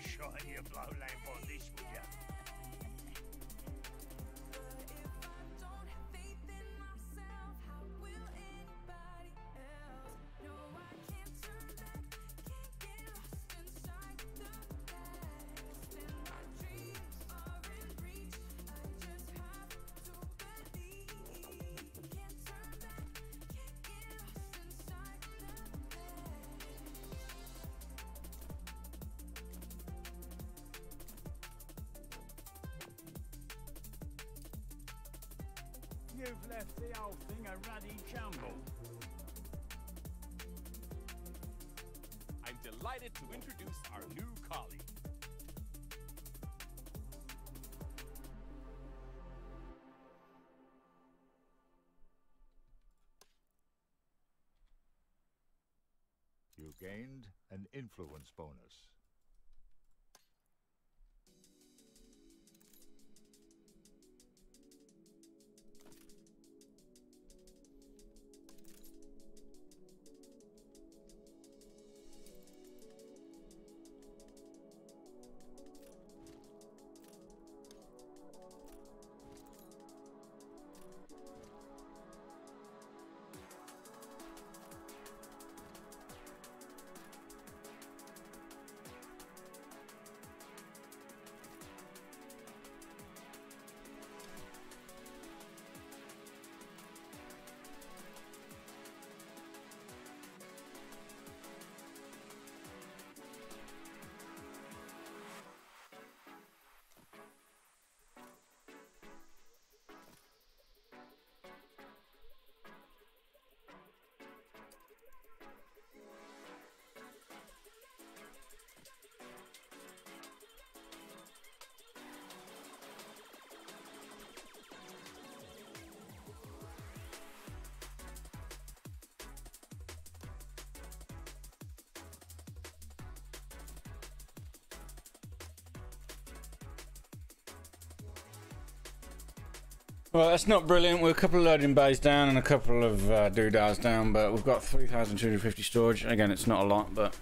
Shine your blow lamp on this, would ya? You've left the whole thing a ruddy jumble. I'm delighted to introduce our new colleague. You gained an influence bonus. Well, that's not brilliant. We're a couple of loading bays down and a couple of doodahs down, but we've got 3,250 storage. Again, it's not a lot, but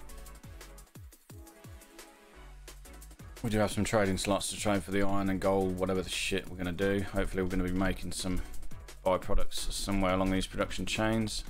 we do have some trading slots to trade for the iron and gold, whatever the shit we're going to do. Hopefully we're going to be making some byproducts somewhere along these production chains.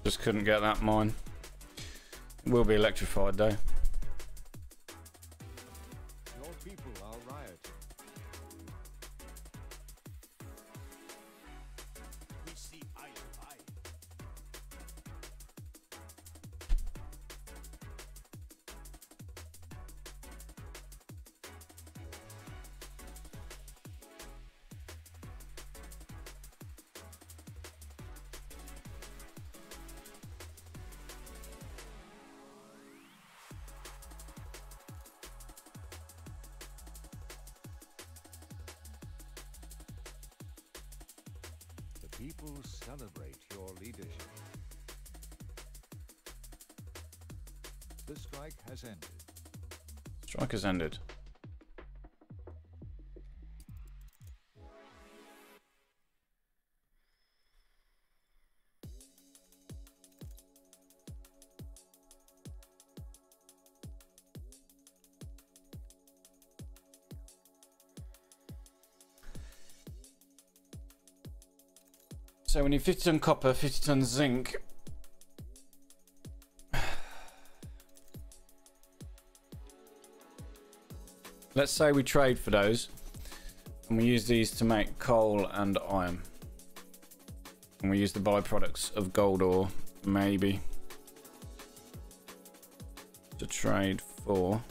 Just couldn't get that mine. It will be electrified though. Your people are rioting. We see eye to eye. The people celebrate your leadership. The strike has ended. Strike has ended. So we need 50 ton copper, 50 ton zinc. Let's say we trade for those and we use these to make coal and iron. And we use the byproducts of gold ore, maybe, to trade for.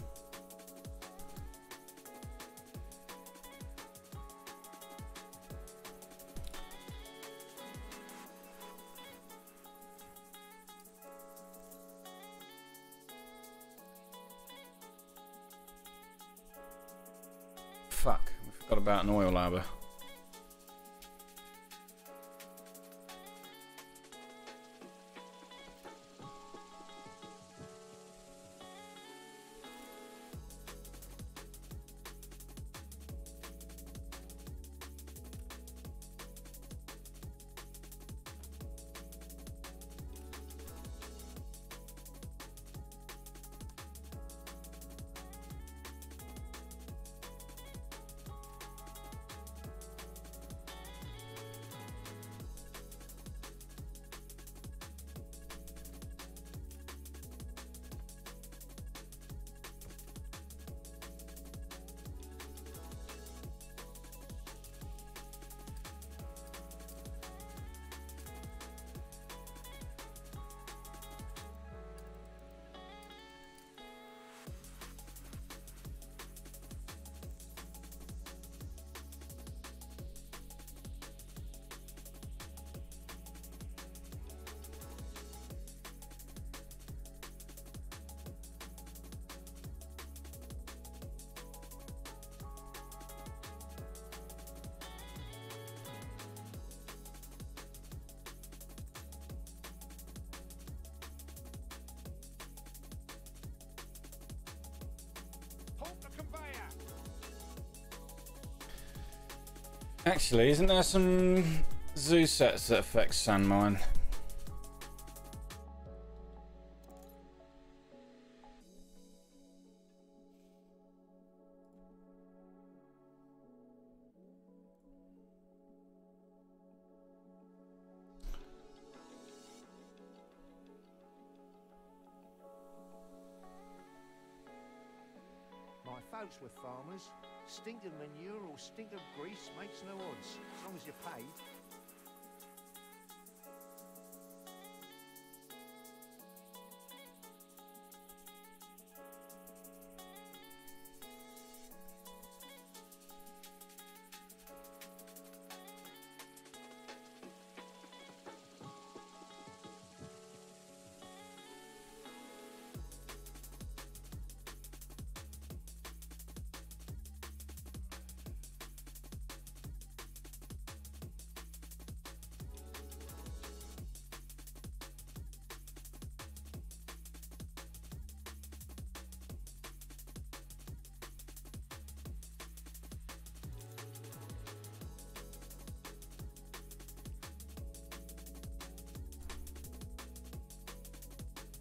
Fuck, I forgot about an oil arbor. Actually, isn't there some zoo sets that affect sand mine? My folks were farmers. Stinking manure or stinking grease makes no odds, as long as you're paid.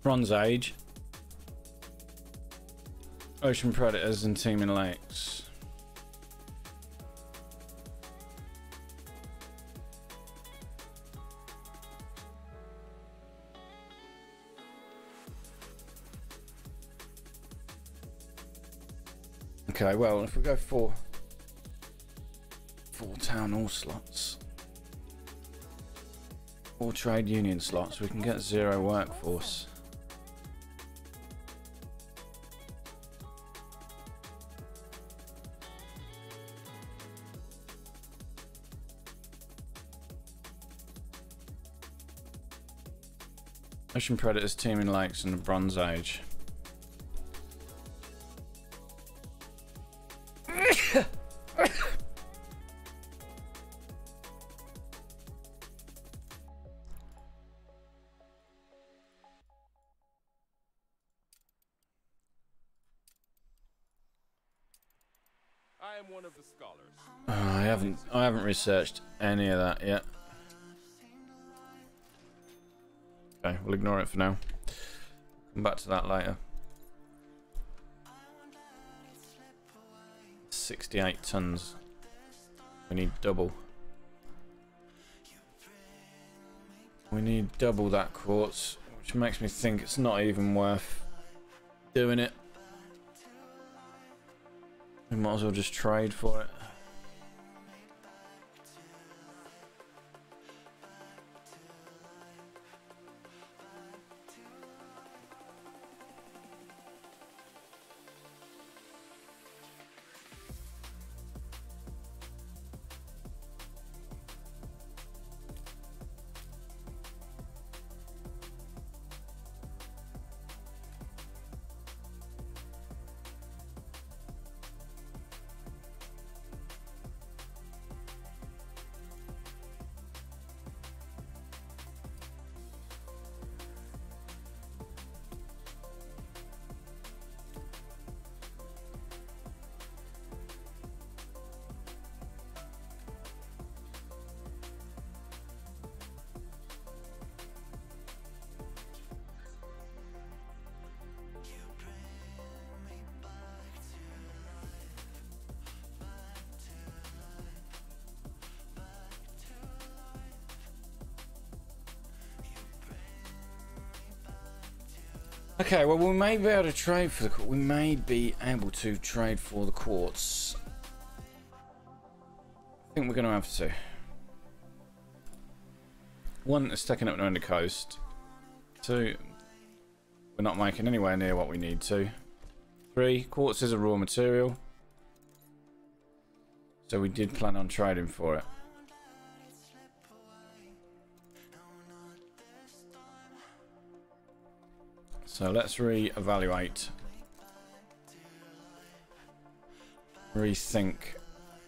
Bronze Age. Ocean predators and teeming lakes. Okay, well, if we go for 4 town hall slots, 4 trade union slots, we can get 0 workforce. Ocean predators, teeming lakes, and the Bronze Age. I am one of the scholars. I haven't researched any of that yet. Okay, we'll ignore it for now. Come back to that later. 68 tons. We need double. We need double that quartz, which makes me think it's not even worth doing it. We might as well just trade for it. Okay, well, we may be able to trade for the quartz. I think we're going to have to. 1, it's taking up on the coast. 2, we're not making anywhere near what we need to. 3, quartz is a raw material, so we did plan on trading for it. So let's re-evaluate, rethink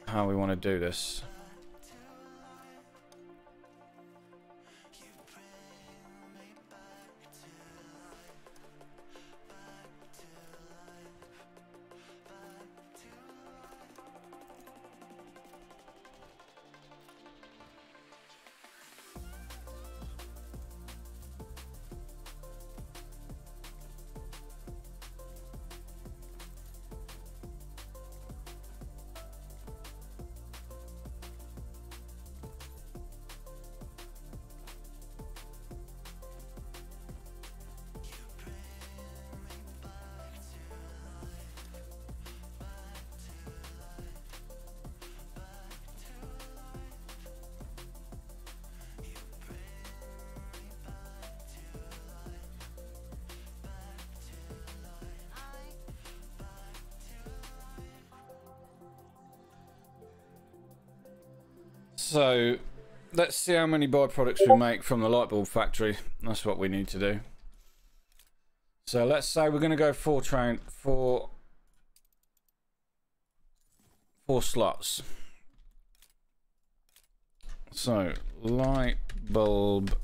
how we want to do this. So let's see how many byproducts we make from the light bulb factory. That's what we need to do. So let's say we're going to go four slots. So light bulb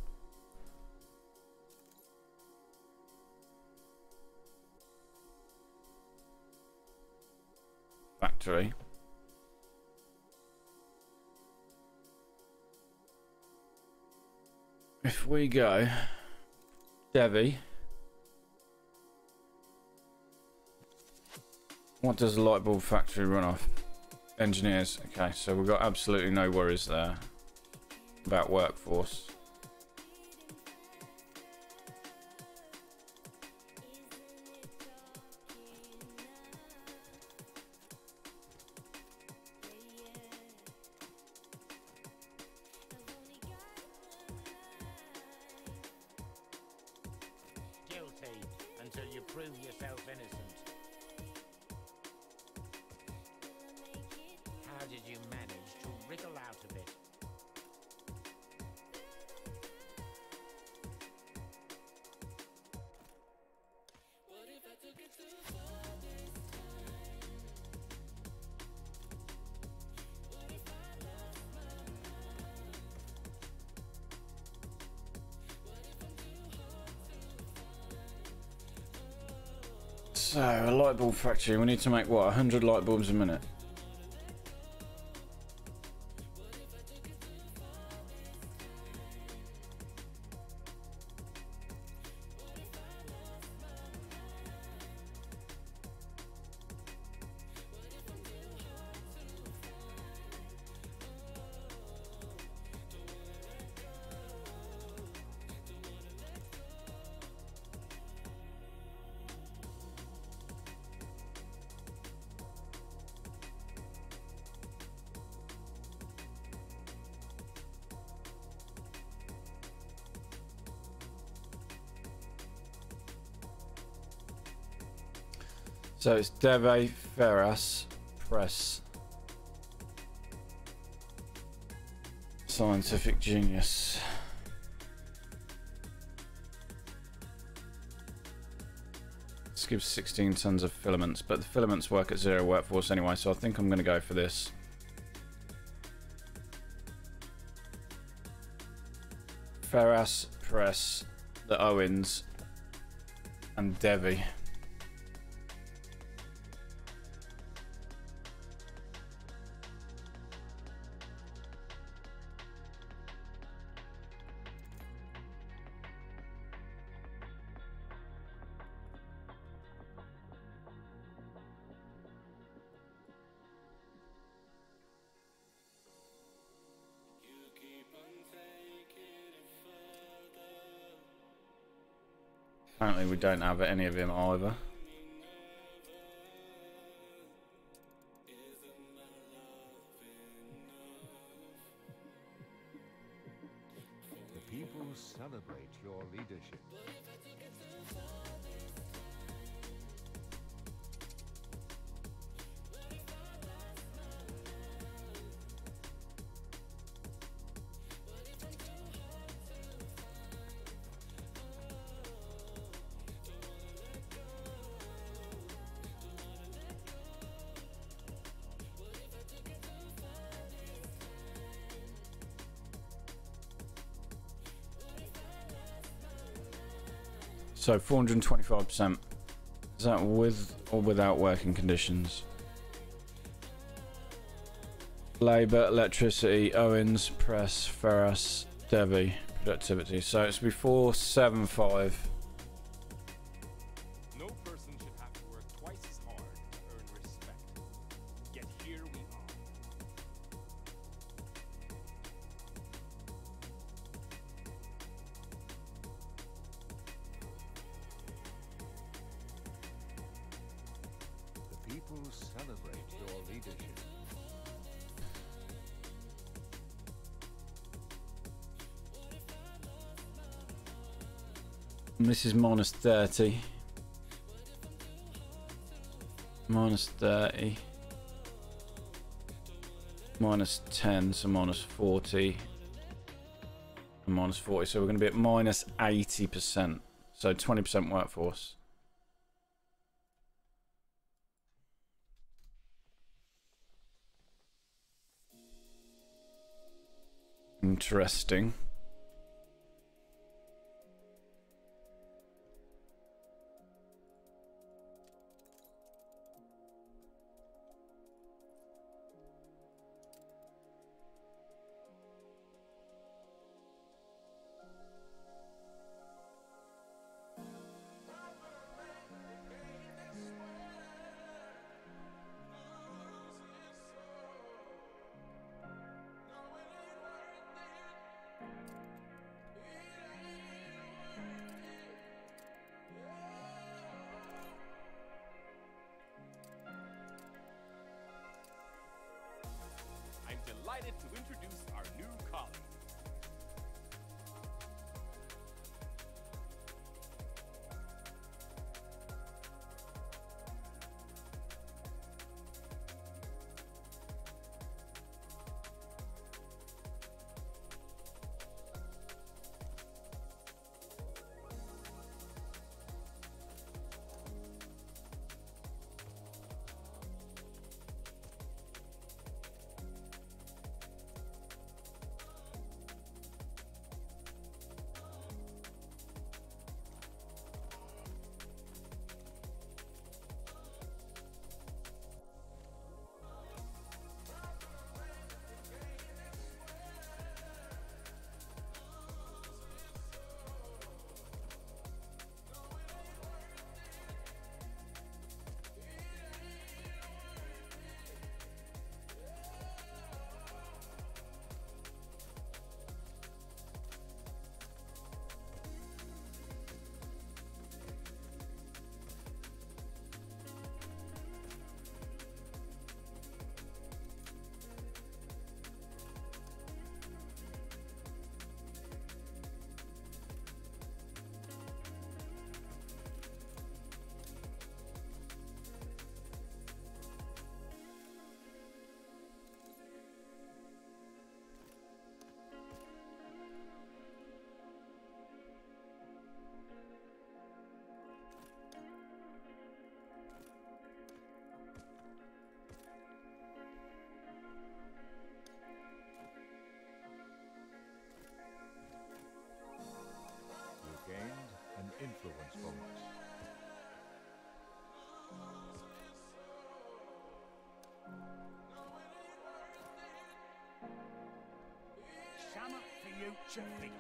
factory. If we go Devi, what does the light bulb factory run off? Engineers. Okay, so we've got absolutely no worries there about workforce. Guilty until you prove yourself innocent. How did you manage to wriggle out of it? So a light bulb factory, we need to make what, 100 light bulbs a minute? So it's Deve Ferras Press. Scientific genius. This gives 16 tons of filaments, but the filaments work at 0 workforce anyway, so I think I'm going to go for this. Ferras Press, the Owens, and Devi. Apparently we don't have any of him either. The people celebrate your leadership. So 425%. Is that with or without working conditions? Labour, electricity, Owens, press, Ferras, Devi, productivity. So it's before 7.5. No person should have to work twice as hard to earn respect. Yet here we are. The people celebrate your leadership. And this is minus 30. Minus 30. minus 10, so minus 40, and minus 40. So we're going to be at minus 80%. So 20% workforce. Interesting. I'm delighted to introduce our new colleague. You gained an influence bonus. Sum up for you to think.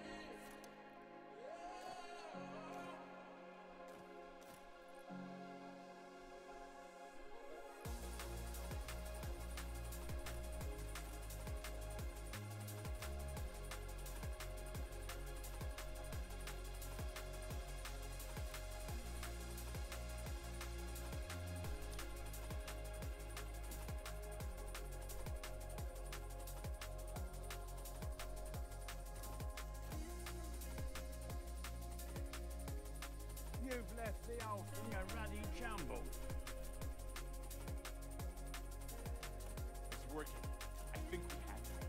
You've left the whole thing a ruddy jumble. It's working. I think we have it.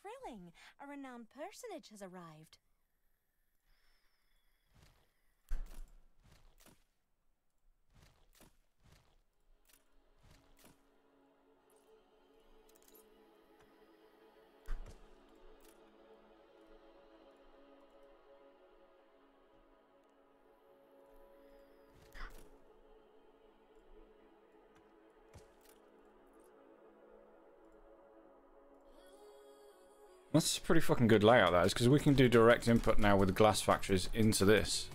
Thrilling! A renowned personage has arrived. That's a pretty fucking good layout, that is, because we can do direct input now with the glass factories into this.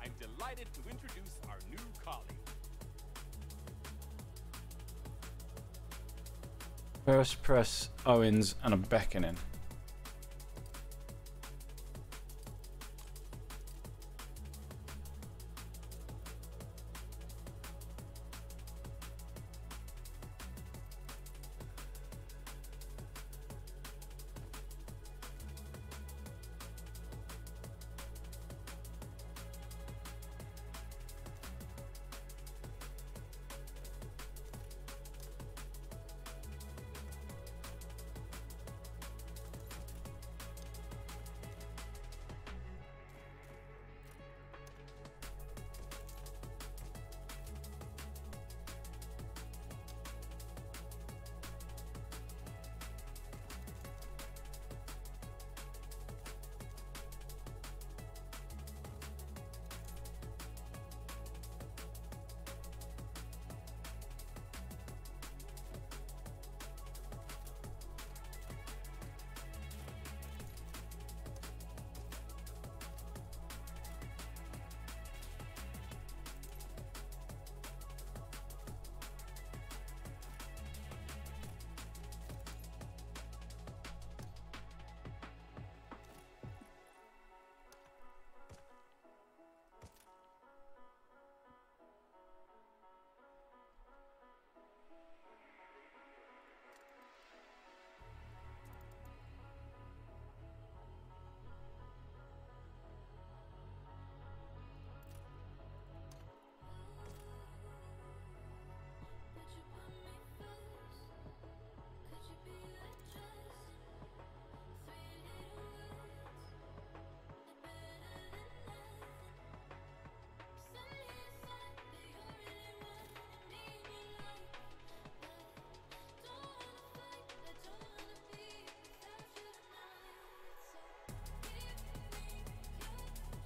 I'm delighted to introduce our new colleague. First press Owens and a beckoning.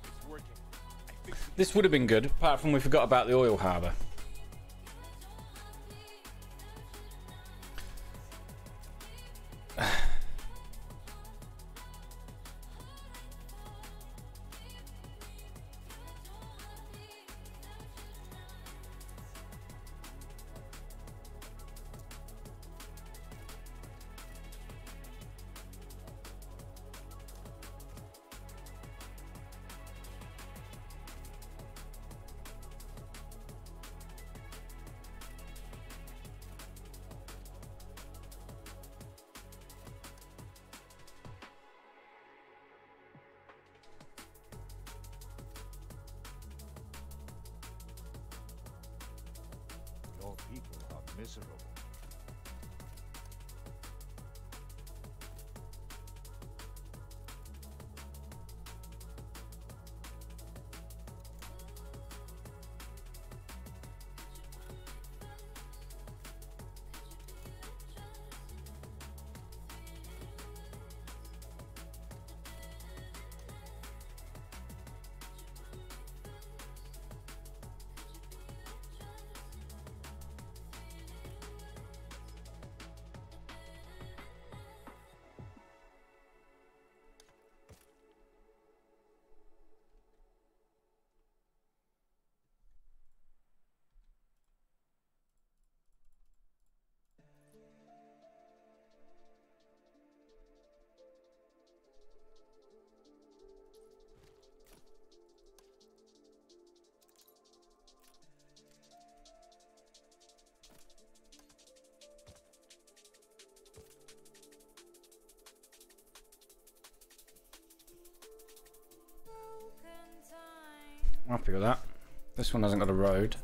It's working. I think This would have been good, apart from we forgot about the oil harbour. Your people are miserable. I'm happy with that. This one hasn't got a road.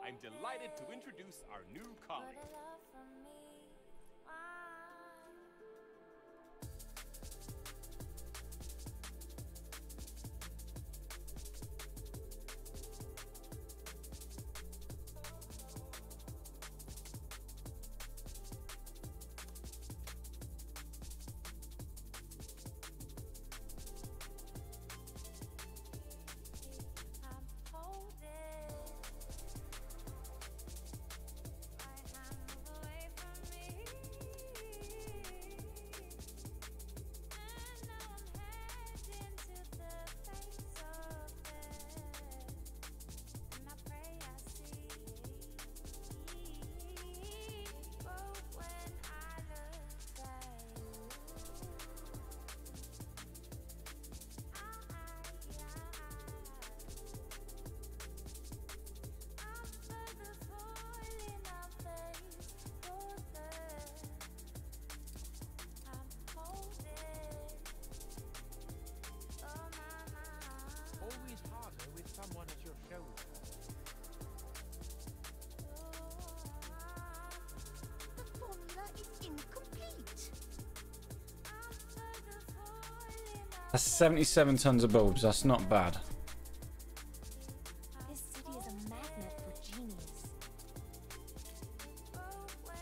I'm delighted to introduce our new colleague. That's 77 tons of bulbs. That's not bad. This city is a magnet for genius.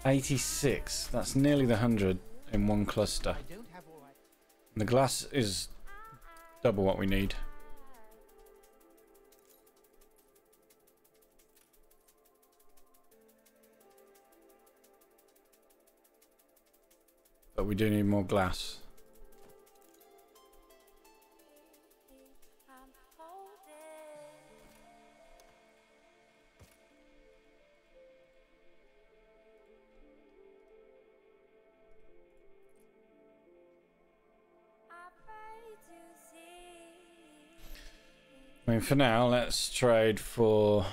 86. That's nearly the 100 in one cluster. I don't have all I... And the glass is double what we need. But we do need more glass. I mean, for now, let's trade for...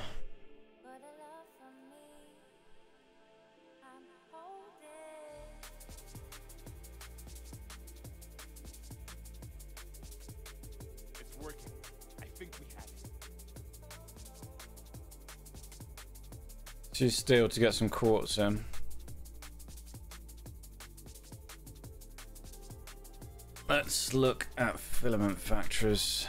It's working. I think we have it. Choose steel to get some quartz in. Let's look at filament factories.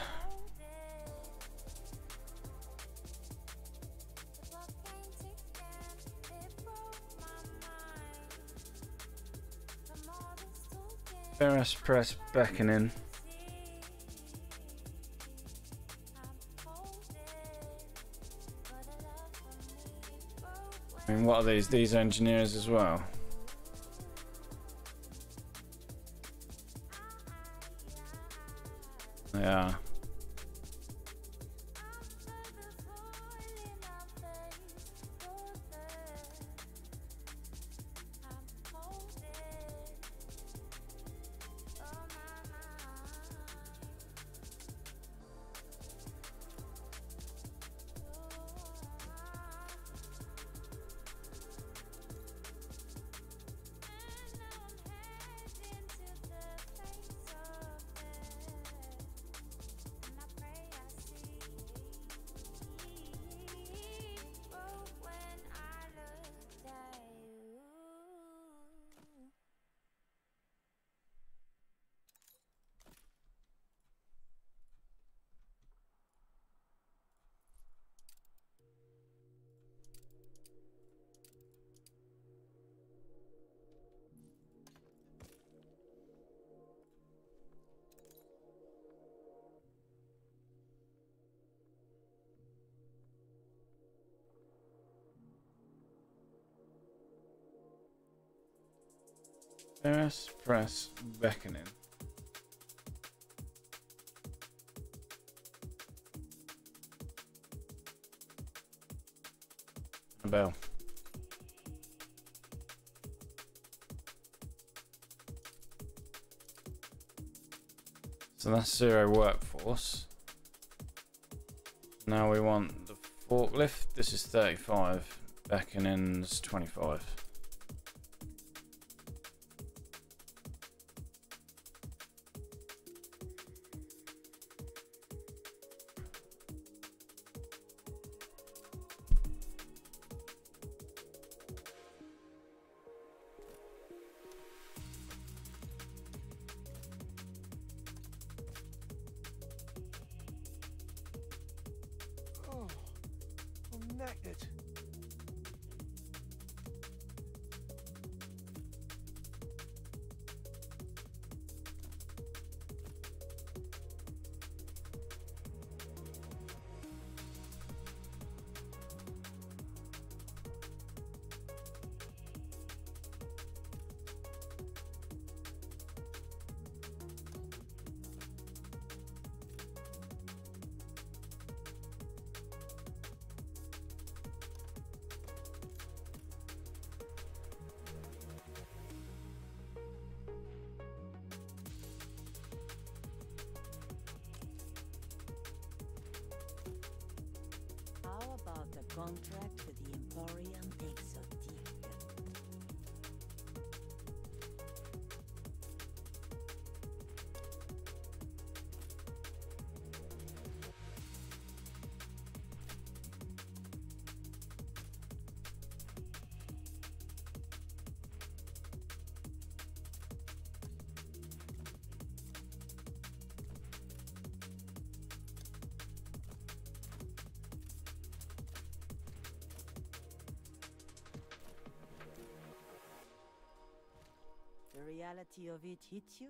Ferrous press beckoning. I mean, what are these? These engineers as well. Yeah. Ferrous press beckoning. A bell. So that's 0 workforce. Now we want the forklift. This is 35. Beckoning's 25. Oh, I'm knackered. How about the contract with the Emporium Exotique? the reality of it hit you?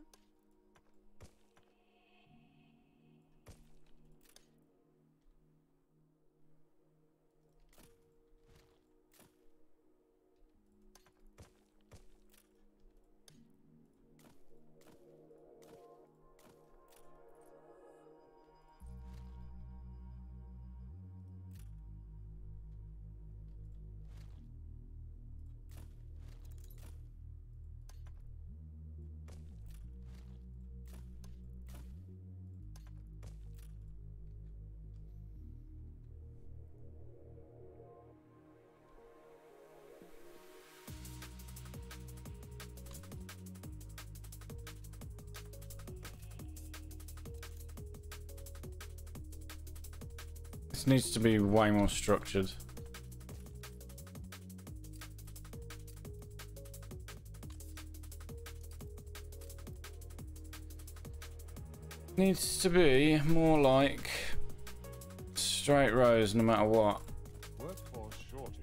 This needs to be way more structured. Needs to be more like straight rows no matter what. Workforce shortage.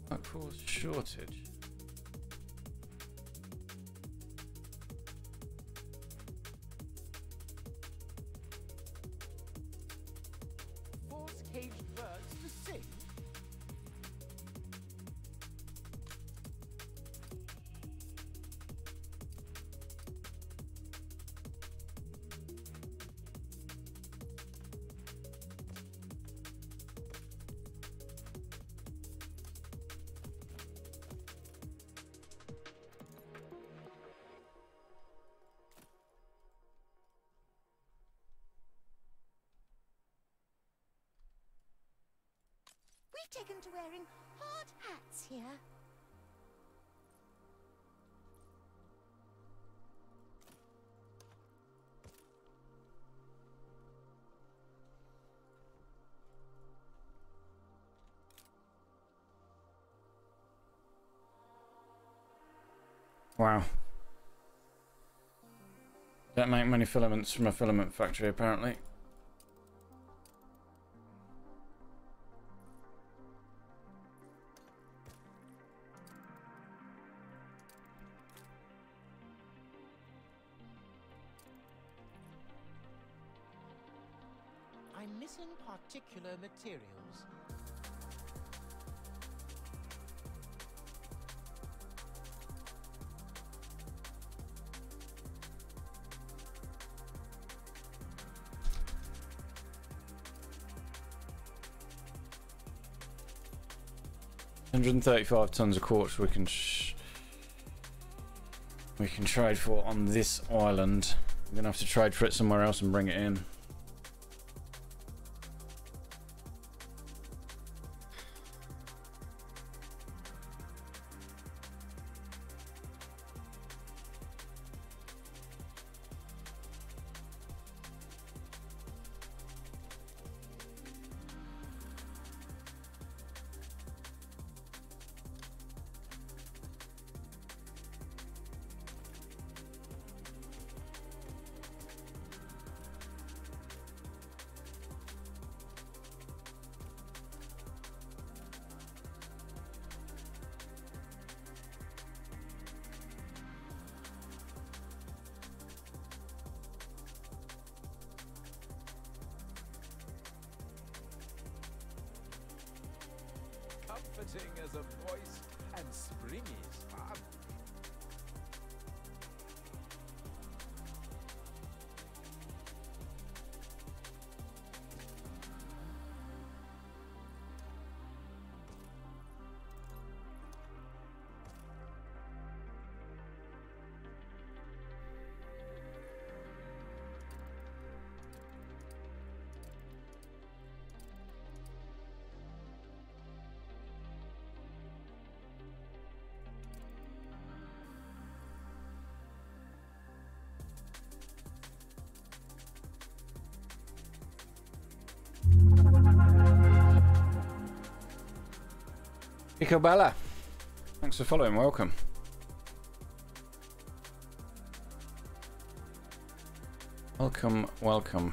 Workforce shortage. Force caged birds to sing? We've taken to wearing hard hats here. Wow. Don't make many filaments from a filament factory apparently. I'm missing particular materials. $135 tons of quartz we can trade for on this island. We're gonna have to trade for it somewhere else and bring it in. Comforting as a voice and springy as fun. Picobella. Thanks for following. Welcome. Welcome, welcome.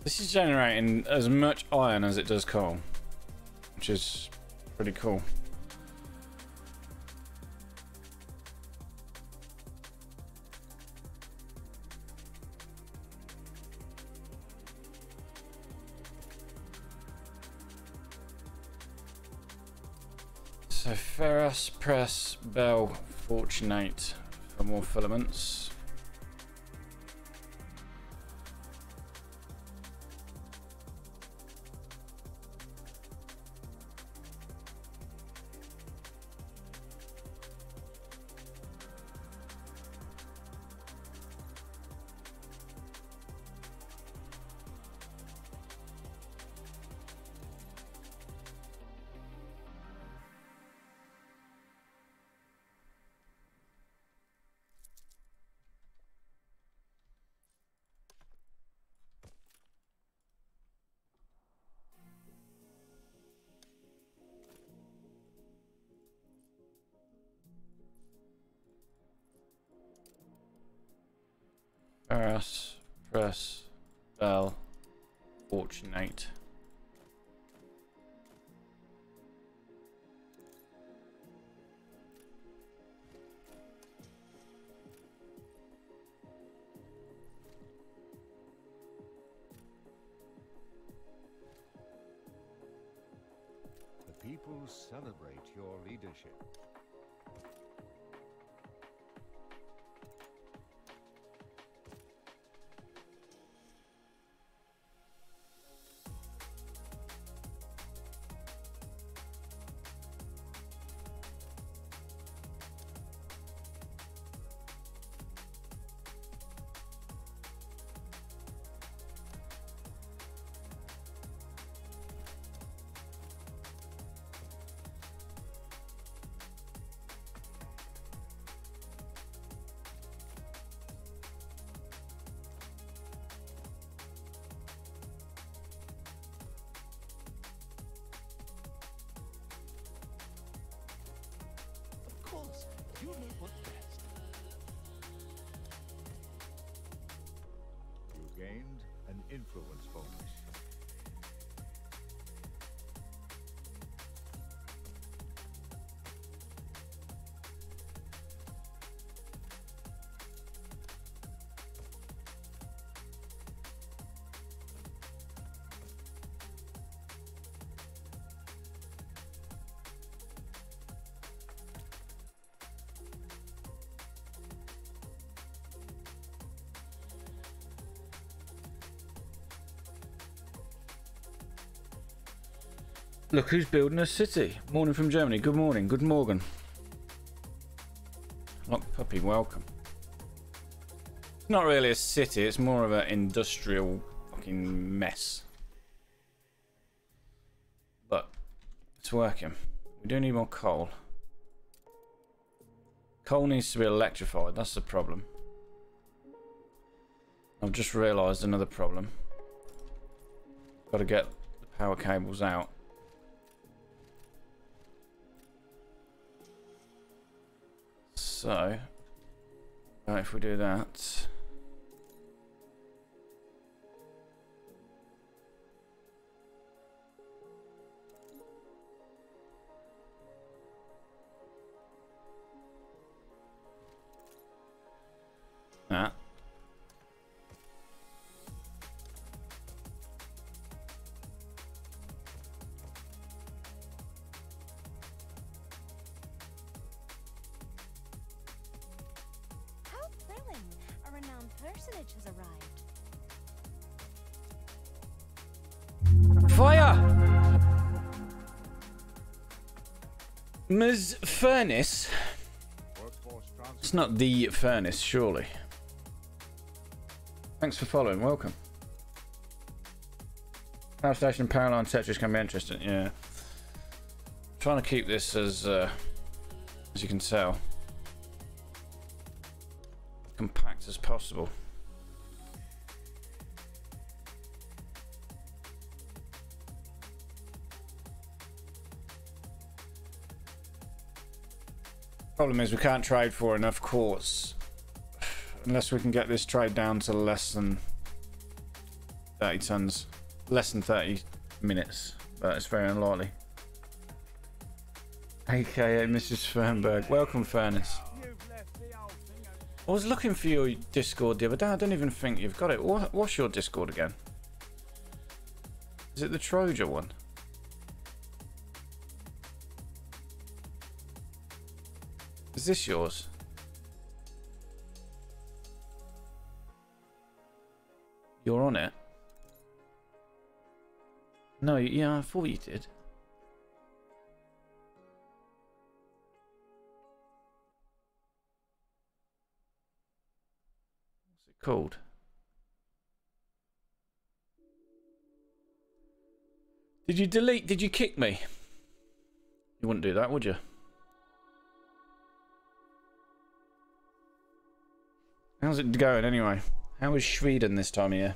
This is generating as much iron as it does coal, which is pretty cool. So ferrous, press, bell, fortunate for more filaments. Ferrous, press, bell, fortunate. The people celebrate your leadership. Of course, you know what best. You gained an influence bonus. Look who's building a city. Morning from Germany. Good morning. Good morning. Lock puppy, welcome. It's not really a city, it's more of an industrial fucking mess. But it's working. We do need more coal. Coal needs to be electrified, that's the problem. I've just realised another problem. Got to get the power cables out. So, if we do that, that. Personage has arrived. Fire! Ms. Furnace? It's not the furnace, surely. Thanks for following, welcome. Power station, power line, Tetris can be interesting, yeah. trying to keep this as you can tell, compact as possible. Problem is we can't trade for enough quartz unless we can get this trade down to less than 30 tons, less than 30 minutes, but it's very unlikely. AKA Mrs. Fernberg. Welcome, Furnace. I was looking for your Discord the other day. I don't even think you've got it. What's your Discord again? Is it the Troja one? Is this yours? You're on it? No, yeah, I thought you did. What's it called? Did you delete? Did you kick me? You wouldn't do that, would you? How's it going anyway? How is Sweden this time of year?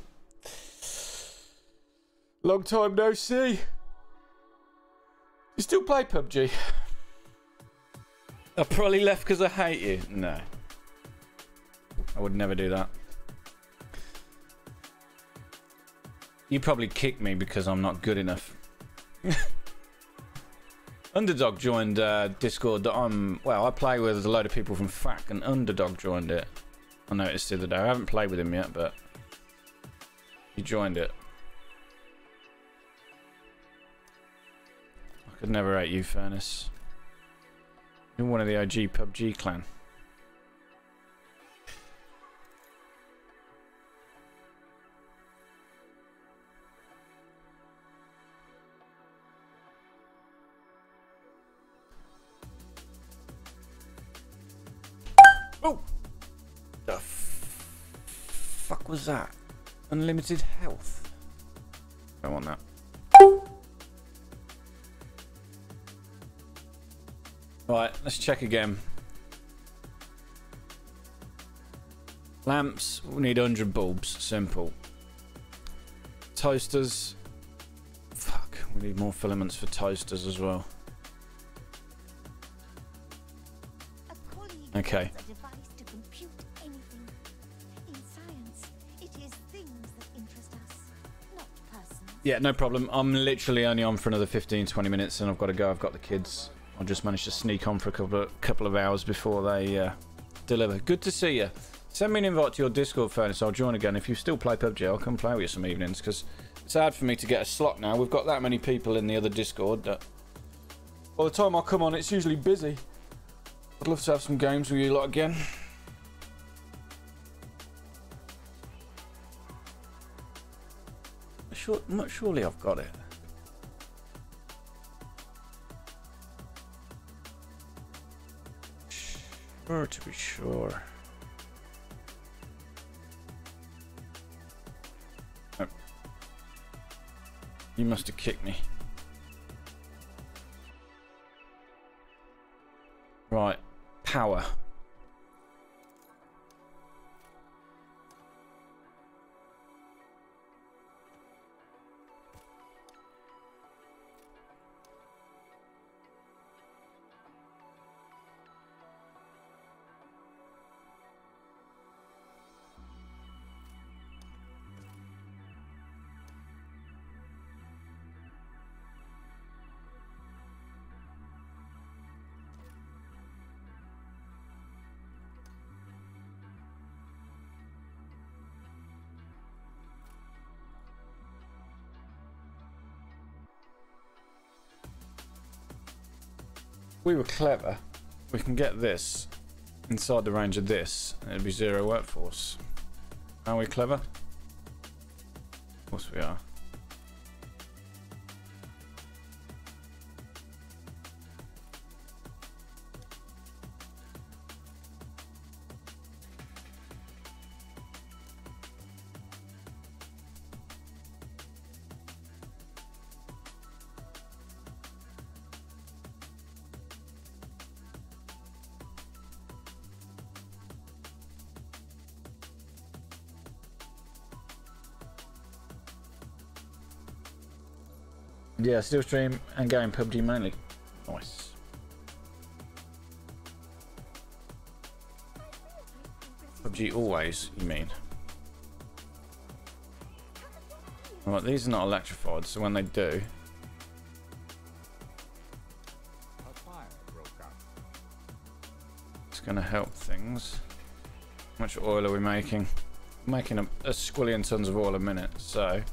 Long time no see. You still play PUBG? I probably left because I hate you. No. I would never do that. You probably kicked me because I'm not good enough. Underdog joined Discord that I play with a load of people from FAC, and Underdog joined it. I noticed the other day. I haven't played with him yet, but he joined it. I could never hate you, Furnace. You're one of the OG PUBG clan. Oh! The fuck was that? Unlimited health. Don't want that. Right, let's check again. Lamps, we need 100 bulbs. Simple. Toasters. Fuck, we need more filaments for toasters as well. Okay. Yeah, no problem. I'm literally only on for another 15-20 minutes and I've got to go. I've got the kids. I just managed to sneak on for a couple of hours before they deliver. Good to see you. Send me an invite to your Discord, Furnace. I'll join again. If you still play PUBG, I'll come play with you some evenings, because it's hard for me to get a slot now. We've got that many people in the other Discord that by the time I come on, it's usually busy. I'd love to have some games with you lot again. Surely I've got it. Sure, to be sure. Oh. You must have kicked me. Right, power. We were clever. We can get this inside the range of this, and it'll be 0 workforce. Are we clever? Of course we are. Yeah, still stream and game PUBG mainly. Nice. PUBG always, you mean? Right, these are not electrified, so when they do... A fire broke out. It's going to help things. How much oil are we making? We're making a squillion tons of oil a minute, so...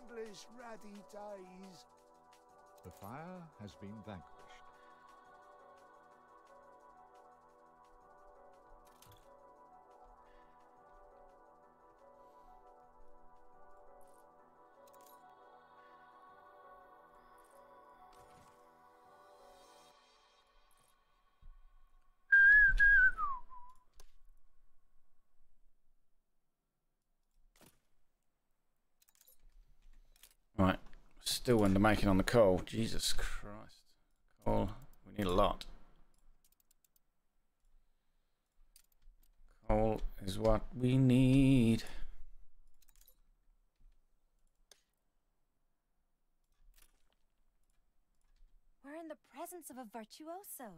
Endless ratty days. The fire has been vanquished. Right, still under making on the coal. Jesus Christ. Coal, we need a lot. Coal is what we need. We're in the presence of a virtuoso.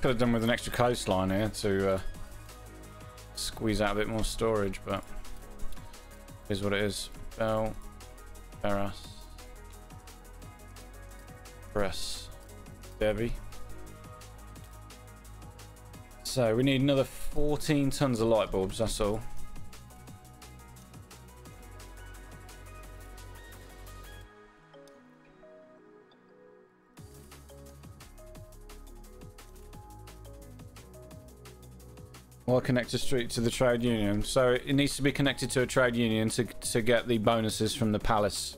Could have done with an extra coastline here to squeeze out a bit more storage, but here's what it is. Bell, Barras, Press, Devi. So we need another 14 tons of light bulbs, that's all. Or connect a street to the trade union. So it needs to be connected to a trade union to get the bonuses from the palace.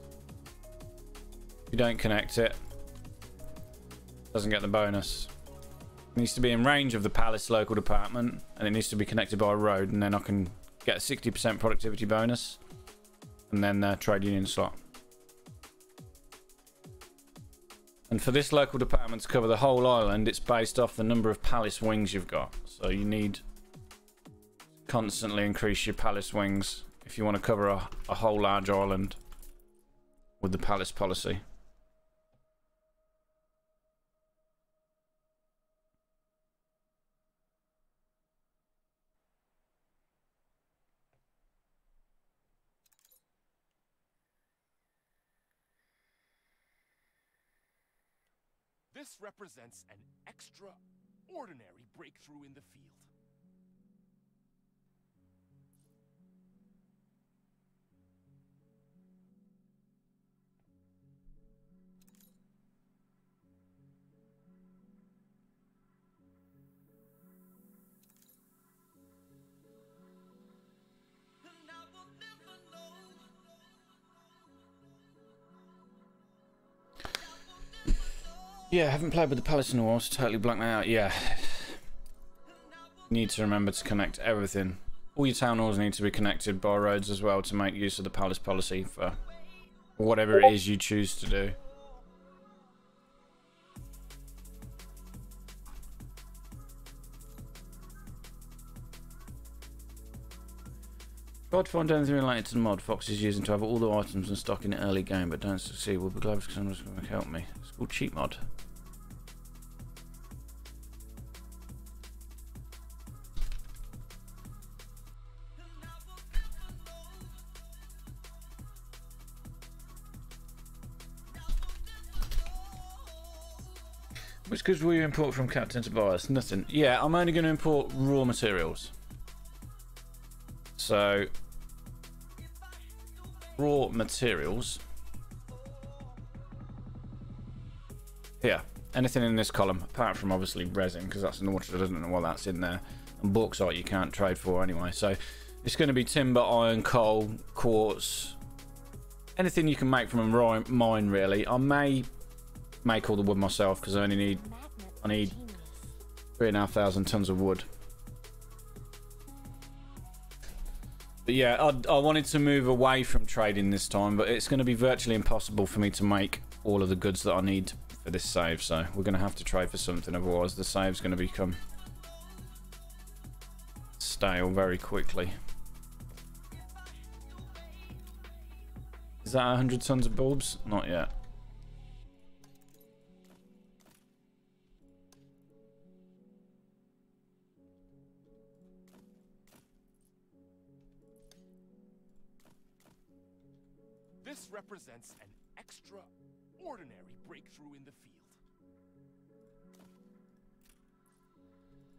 If you don't connect it, it doesn't get the bonus. It needs to be in range of the palace local department, and it needs to be connected by a road, and then I can get a 60% productivity bonus, and then the trade union slot. And for this local department to cover the whole island, it's based off the number of palace wings you've got. So you need constantly increase your palace wings if you want to cover a whole large island with the palace policy. This represents an extraordinary breakthrough in the field. Yeah, I haven't played with the palace in a while, so totally blanked that out. Yeah. You need to remember to connect everything. All your town halls need to be connected by roads as well to make use of the palace policy for whatever it is you choose to do. Try to find anything related to the mod Fox is using to have all the items in stock in the early game, but don't succeed. We'll be glad if someone's going to help me. It's called cheat mod. Which goods will you import from Captain Tobias? Nothing. Yeah, I'm only going to import raw materials. So, raw materials. Here, anything in this column, apart from obviously resin, because that's an orchard, I don't know what that's in there. And bauxite you can't trade for anyway. So, it's going to be timber, iron, coal, quartz, anything you can make from a mine, really. I may make all the wood myself because I need 3,500 tons of wood. But yeah, I wanted to move away from trading this time, but it's going to be virtually impossible for me to make all of the goods that I need for this save, so we're going to have to trade for something, otherwise the save's going to become stale very quickly. Is that 100 tons of bulbs? Not yet. This represents an extraordinary breakthrough in the field.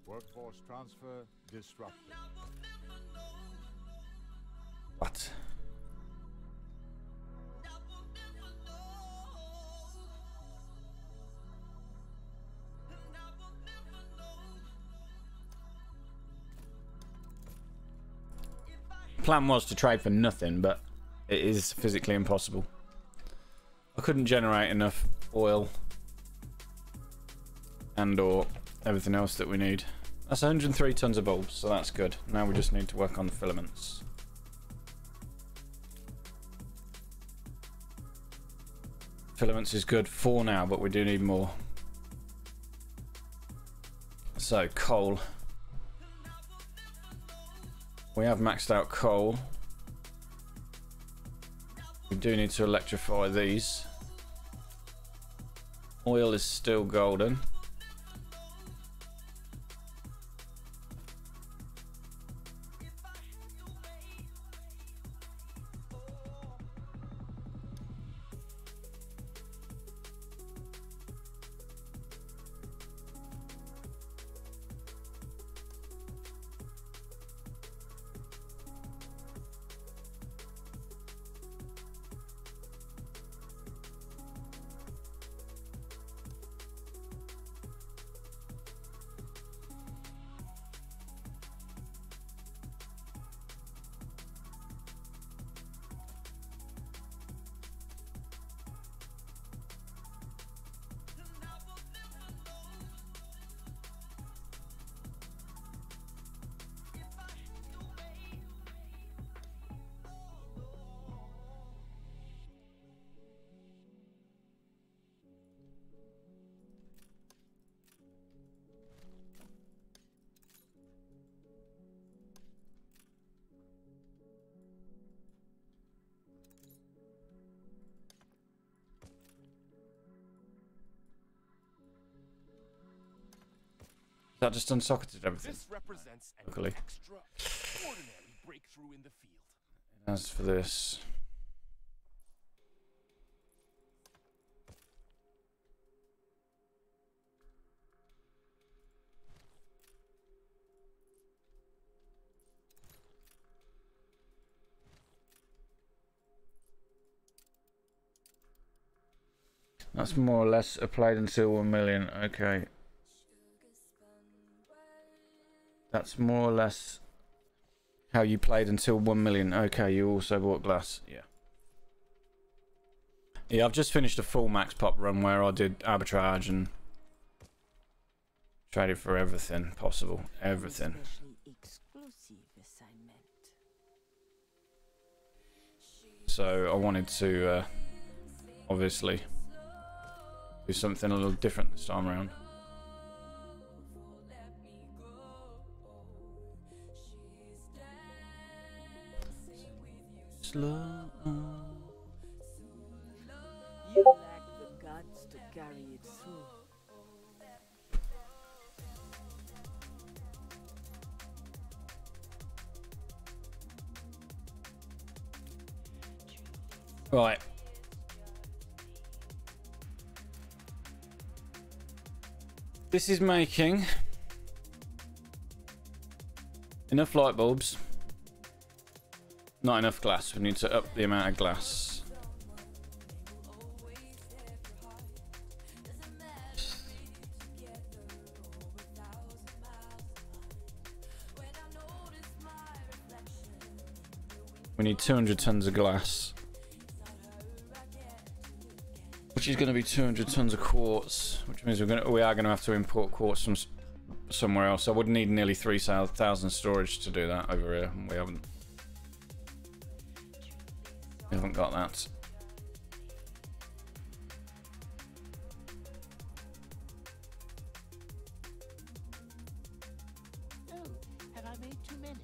Workforce transfer disrupted. What? Plan was to trade for nothing, but it is physically impossible. I couldn't generate enough oil and or everything else that we need. That's 103 tons of bulbs, so that's good. Now we just need to work on the filaments. Filaments is good for now, but we do need more. So, coal. We have maxed out coal. We do need to electrify these. Oil is still golden. That just unsocketed everything. This represents an Luckily. extraordinary breakthrough in the field. As for this, that's more or less applied until 1 million. Okay. That's more or less how you played until 1 million. Okay, you also bought glass. Yeah. Yeah, I've just finished a full max pop run where I did arbitrage and traded for everything possible. Everything. So I wanted to obviously do something a little different this time around. Slow. You lack the guts to carry it through. Right. This is making enough light bulbs. Not enough glass. We need to up the amount of glass. We need 200 tons of glass, which is going to be 200 tons of quartz, which means we are going to have to import quartz from somewhere else. I would need nearly 3,000 storage to do that over here. We haven't got that. Oh, have I made too many?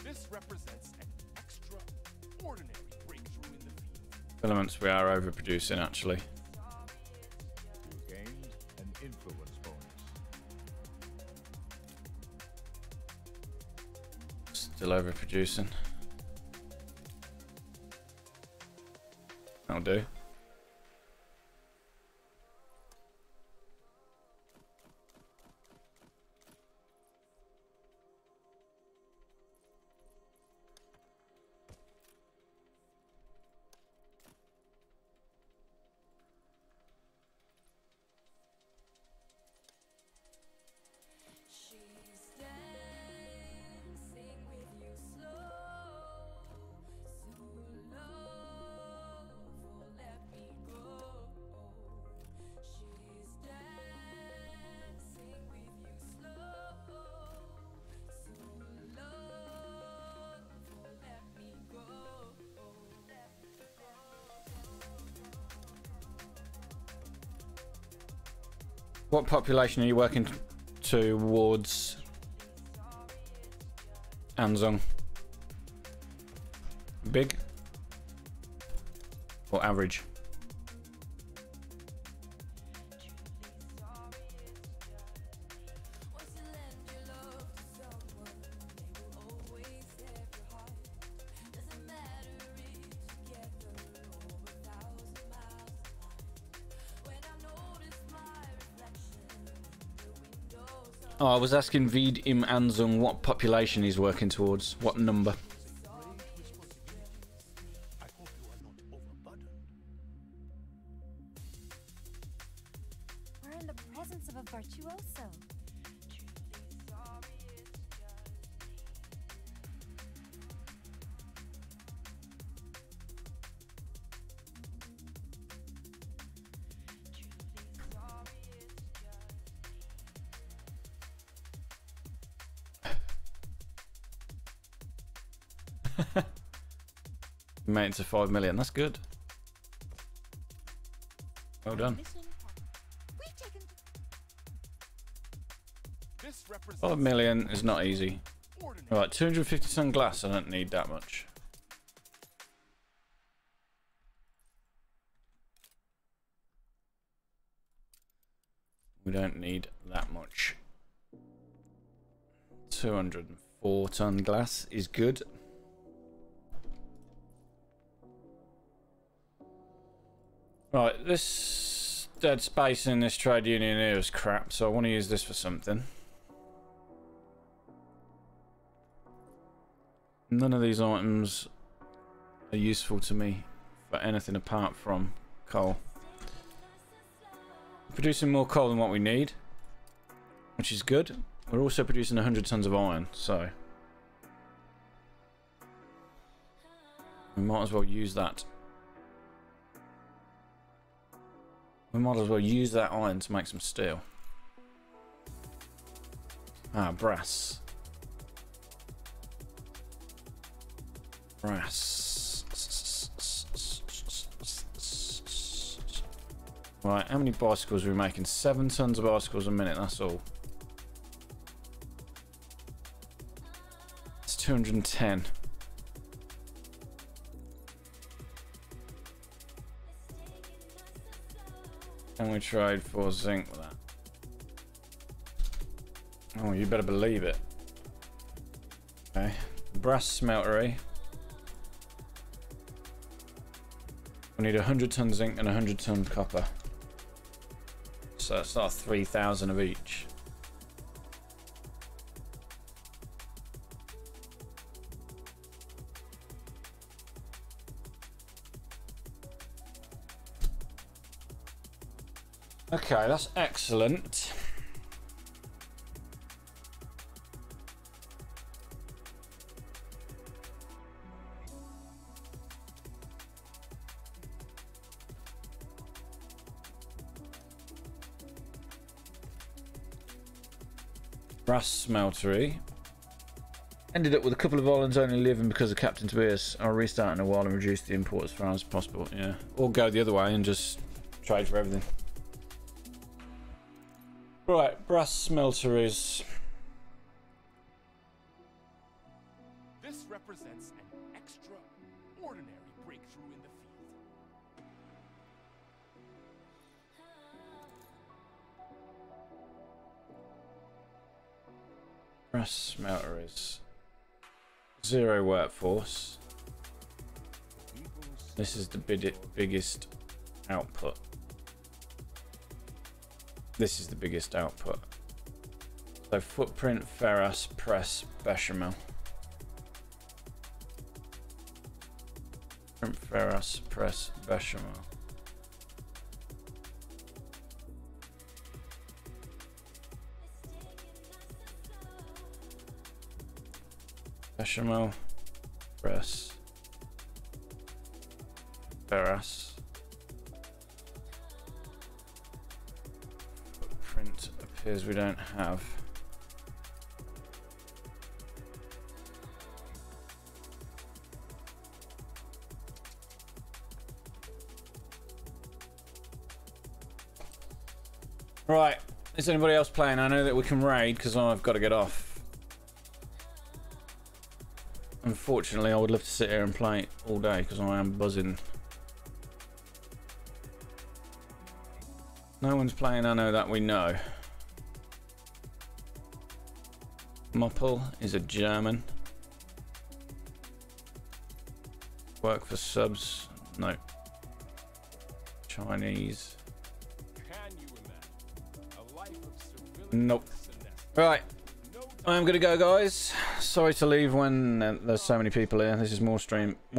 This represents an extraordinary breakthrough in the field. Elements we are overproducing actually. You gained an influence bonus. Still overproducing. That'll do. What population are you working towards, Anzong? Big or average? Oh, I was asking Vid im Anzung what population he's working towards, what number. I hope you are not overburdened. We're in the presence of a virtuoso. Made it to 5 million, that's good. Well done. This represents 5 million is not easy. Alright, 250 ton glass, I don't need that much. We don't need that much. 204 ton glass is good. Right, this dead space in this trade union here is crap, so I want to use this for something. None of these items are useful to me for anything apart from coal. Producing more coal than what we need, which is good. We're also producing 100 tons of iron, so we might as well use that. We might as well use that iron to make some steel. Ah, brass. Brass. Right, how many bicycles are we making? 7 tons of bicycles a minute, that's all. It's 210. Can we trade for zinc with that? Oh, you better believe it. Okay. Brass smeltery. We need 100 ton zinc and 100 ton copper. So that's like 3,000 of each. Okay, that's excellent. Brass smeltery. Ended up with a couple of islands only living because of Captain Tobias. I'll restart in a while and reduce the import as far as possible. Yeah. Or go the other way and just trade for everything. Right, brass smelteries. This represents an extraordinary breakthrough in the field. Brass smelteries. 0 workforce. This is the biggest output. This is the biggest output. So footprint, ferrous, press, bechamel. Footprint, ferrous, press, bechamel. Bechamel, press, ferrous. Footprint appears we don't have. Right, is anybody else playing? I know that we can raid because I've got to get off. Unfortunately, I would love to sit here and play all day because I am buzzing. No one's playing Anno that we know. Moppel is a German. Work for subs. No. Chinese. Can you imagine a life of servility? Nope. Right. I'm gonna go, guys. Sorry to leave when there's so many people here. This is more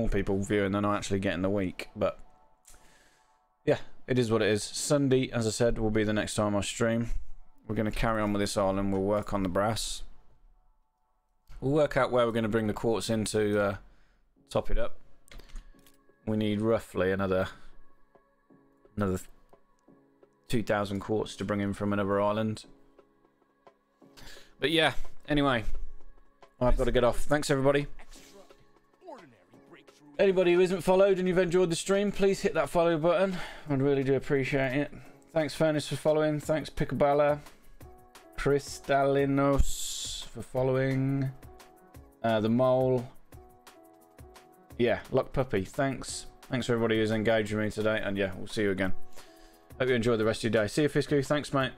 people viewing than I actually get in the week. But yeah, it is what it is. Sunday, as I said, will be the next time I stream. We're gonna carry on with this island. We'll work on the brass. We'll work out where we're gonna bring the quartz in to top it up. We need roughly another 2,000 quartz to bring in from another island. But yeah, anyway, I've got to get off. Thanks, everybody. Anybody who isn't followed and you've enjoyed the stream, please hit that follow button. I'd really do appreciate it. Thanks, Furnace, for following. Thanks, Picoballa. Cristalinos for following. The Mole. Yeah, Luck Puppy. Thanks. Thanks for everybody who's engaged with me today. And yeah, we'll see you again. Hope you enjoy the rest of your day. See you, Fisku. Thanks, mate.